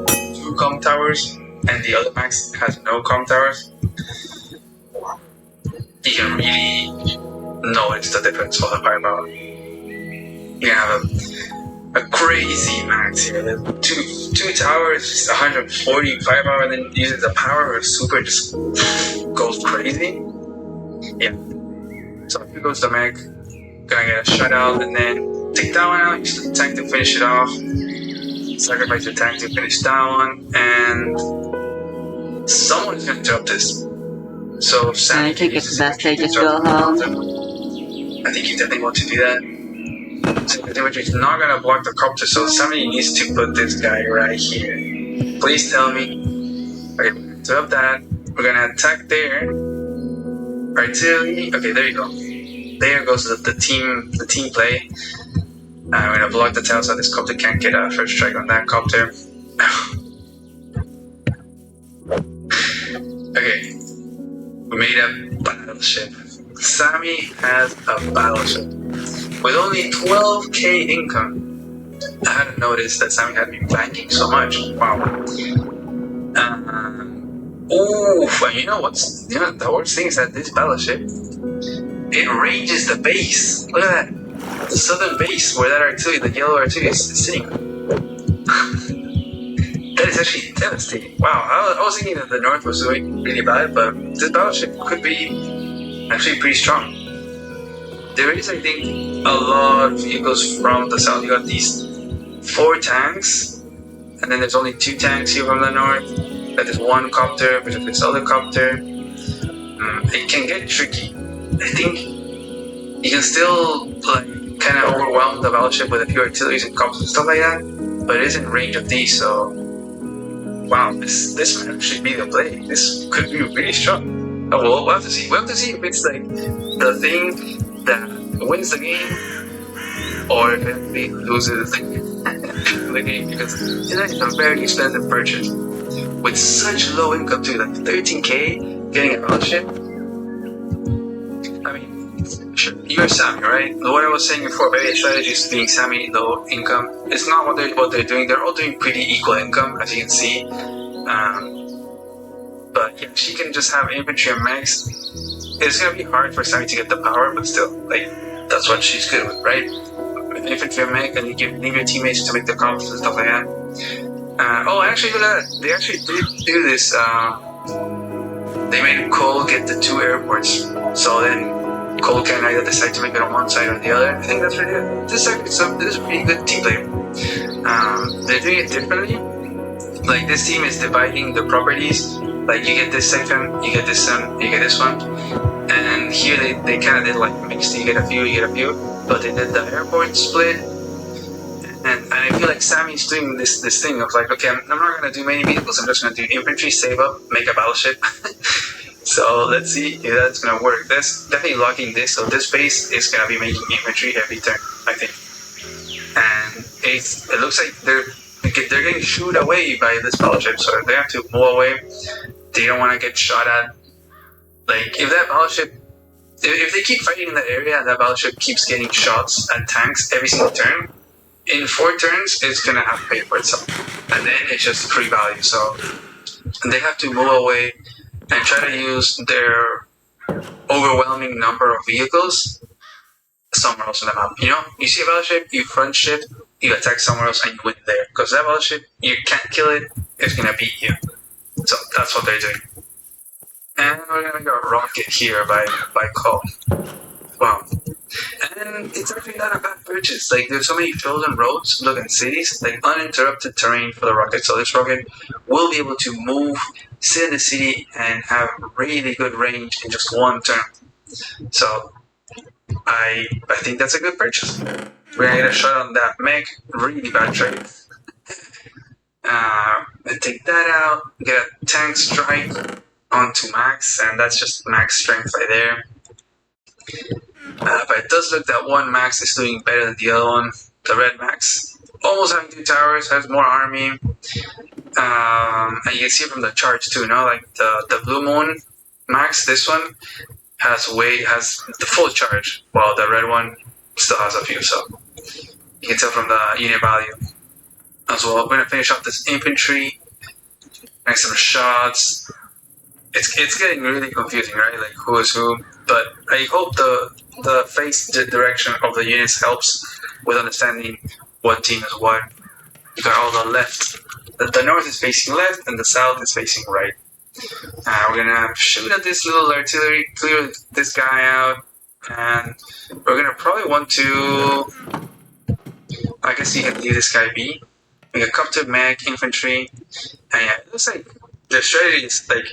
2 com towers and the other max has no com towers, you can really notice the difference of the firepower. You can have a crazy max here. Two towers, just 140 firepower, and then using the power of super just goes crazy. Yeah. So here goes the mech, gonna get a shutout, and then take that one out, use the tank to finish it off, sacrifice the tank to finish that one, and someone's gonna interrupt this. So Sam, I think it's best I just go home. I think you definitely want to do that. So the infantry is not gonna block the copter, so somebody needs to put this guy right here. Please tell me. Okay, interrupt that. We're gonna attack there. Artillery. Okay, there you go. There goes the team play. I'm gonna block the tail so this copter can't get a first strike on that copter. Okay, we made a battleship. Sammy has a battleship with only 12k income. I hadn't noticed that Sammy had been banking so much. Wow. Oof, and you know the worst thing is that this battleship, it ranges the base. Look at that. The southern base where that artillery, the yellow artillery is sitting. That is actually devastating. Wow, I was thinking that the north was doing really bad, but this battleship could be actually pretty strong. There is, I think, a lot of vehicles from the south. You got these 4 tanks, and then there's only 2 tanks here from the north. But there's 1 copter, but there's this other copter. It can get tricky. I think you can still kind of overwhelm the battleship with a few artilleries and copters and stuff like that, but it is in range of these, so wow, this might actually be the play. This could be really strong. Oh, well, we'll have to see. We'll have to see if it's like the thing that wins the game, or if it loses the game, because it's a very expensive purchase with such low income too, like 13k getting a battleship. I mean, sure, you're Sammy, right? What I was saying before, very strategies being Sammy low income. It's not what they're doing. They're all doing pretty equal income, as you can see. But yeah, she can just have infantry and mechs. It's gonna be hard for Sammy to get the power, but still, like, that's what she's good with, right? With infantry and mech, and you give leave your teammates to make the comps and stuff like that. Actually, look at that. They actually did do this. They made Cole get the 2 airports, so then Cole can either decide to make it on one side or the other. I think that's really good. This is a pretty good team play. They're doing it differently. Like, this team is dividing the properties. Like, you get this section, you get this one, you get this one. And here they kind of did like mixed. You get a few, but they did the airport split. And I feel like Sammy's doing this thing of like, okay, I'm not gonna do many vehicles. I'm just gonna do infantry, save up, make a battleship. So let's see if that's gonna work. That's definitely locking this. So this base is gonna be making infantry every turn, I think. And it looks like they're getting shooed away by this battleship, so they have to move away. They don't want to get shot at. Like, if that battleship, if they keep fighting in that area and that battleship keeps getting shots at tanks every single turn, in 4 turns, it's gonna have to pay for itself. And then it's just free value. So they have to move away and try to use their overwhelming number of vehicles somewhere else on the map. You know, you see a battleship, you front ship, you attack somewhere else and you win there. Because that battleship, you can't kill it, it's gonna beat you. So that's what they're doing. And we're gonna go rocket here by Cole. Wow. And it's actually not a bad purchase. Like, there's so many chosen roads, look at cities, like uninterrupted terrain for the rocket. So this rocket will be able to move, sit in the city, and have really good range in just 1 turn. So I think that's a good purchase. We're gonna get a shot on that mech, really bad trade. And take that out, get a tank strike onto max, and that's just max strength right there. But it does look that one max is doing better than the other one. The red max, almost having 2 towers, has more army. And you can see it from the charts too, no? Like the blue moon max, this one has the full charge, while the red one still has a few. So you can tell from the unit value as well. We're gonna finish off this infantry, make some shots. It's getting really confusing, right? Like, who is who? But I hope the face direction of the units helps with understanding what team is what. You got all the left. The north is facing left and the south is facing right. We're gonna shoot at this little artillery, clear this guy out, and we're gonna probably want to, I guess you can leave this guy be. Make a copter mech, infantry, and yeah, it looks like the strategy is like,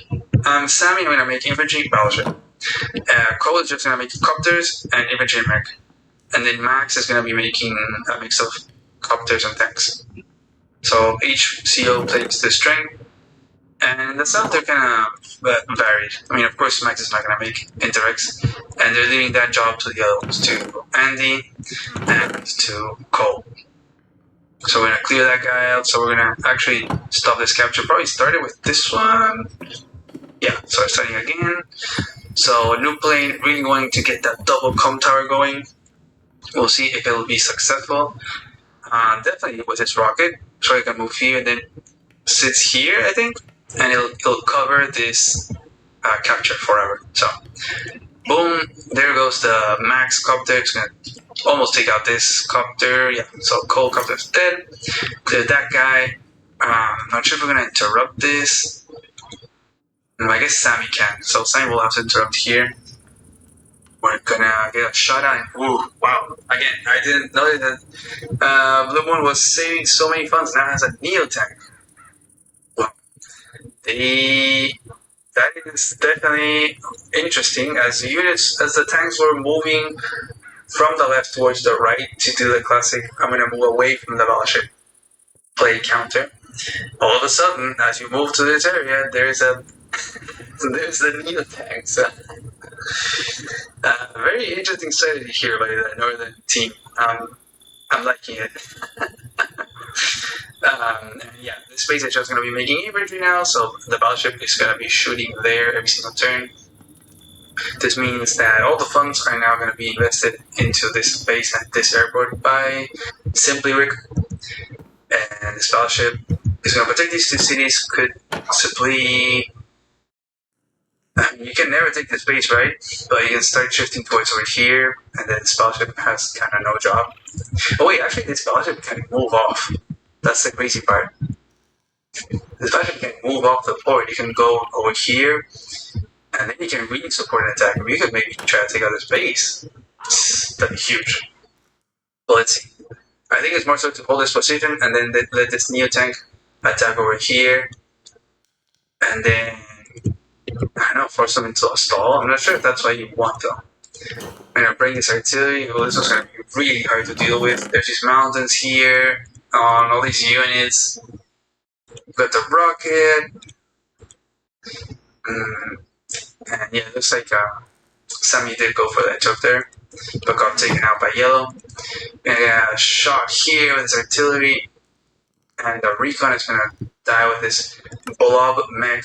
Sammy, I'm gonna make infantry, battleship. Cole is just gonna make copters and infantry mech. And then Max is gonna be making a mix of copters and tanks. So each CO plays the strength, And the south, they're kind of varied. I mean, of course, Max is not going to make indirects, and they're leaving that job to the other ones, to Andy and to Cole. So we're going to clear that guy out. So we're going to actually stop this capture. Probably started with this one. Yeah, so starting again. So a new plane, really going to get that double com tower going. We'll see if it'll be successful. Definitely with its rocket. So I can move here and then sits here, I think, and it'll cover this capture forever. So, boom, there goes the Max copter. It's gonna almost take out this copter. Yeah, so Cole copter's dead. Clear that guy. I'm not sure if we're gonna interrupt this. I guess Sammy can. So Sammy will have to interrupt here. We're gonna get a shot at him. Ooh, wow. Again, I didn't know that Blue Moon was saving so many funds. Now it has a Neo tank. Wow. That is definitely interesting as the tanks were moving from the left towards the right to do the classic, I'm gonna move away from the battleship play counter. All of a sudden, as you move to this area, there's the Neo tank. So, very interesting strategy here by the northern team. I'm liking it. And yeah, the space is just going to be making infantry now, so the battleship is going to be shooting there every single turn. This means that all the funds are now going to be invested into this base and this airport by Simply Rick. And this battleship is going to protect these two cities. Could simply. You can never take this base, right? But you can start shifting towards over here, and then this battleship has kind of no job. Oh wait, actually this battleship can move off. That's the crazy part. This battleship can move off the port. You can go over here, and then you can really support an attack. I mean, you could maybe try to take out this base. That'd be huge. But let's see. I think it's more so to hold this position, and then let this Neo tank attack over here, and then I don't know, force them into a stall. I'm not sure if that's what you want though. I'm gonna bring this artillery. Well, this is gonna be really hard to deal with. There's these mountains here, all these units. Got the rocket. And yeah, it looks like Sammy did go for that joke there, but got taken out by yellow. And a shot here with his artillery, and the recon is gonna die with this blob mech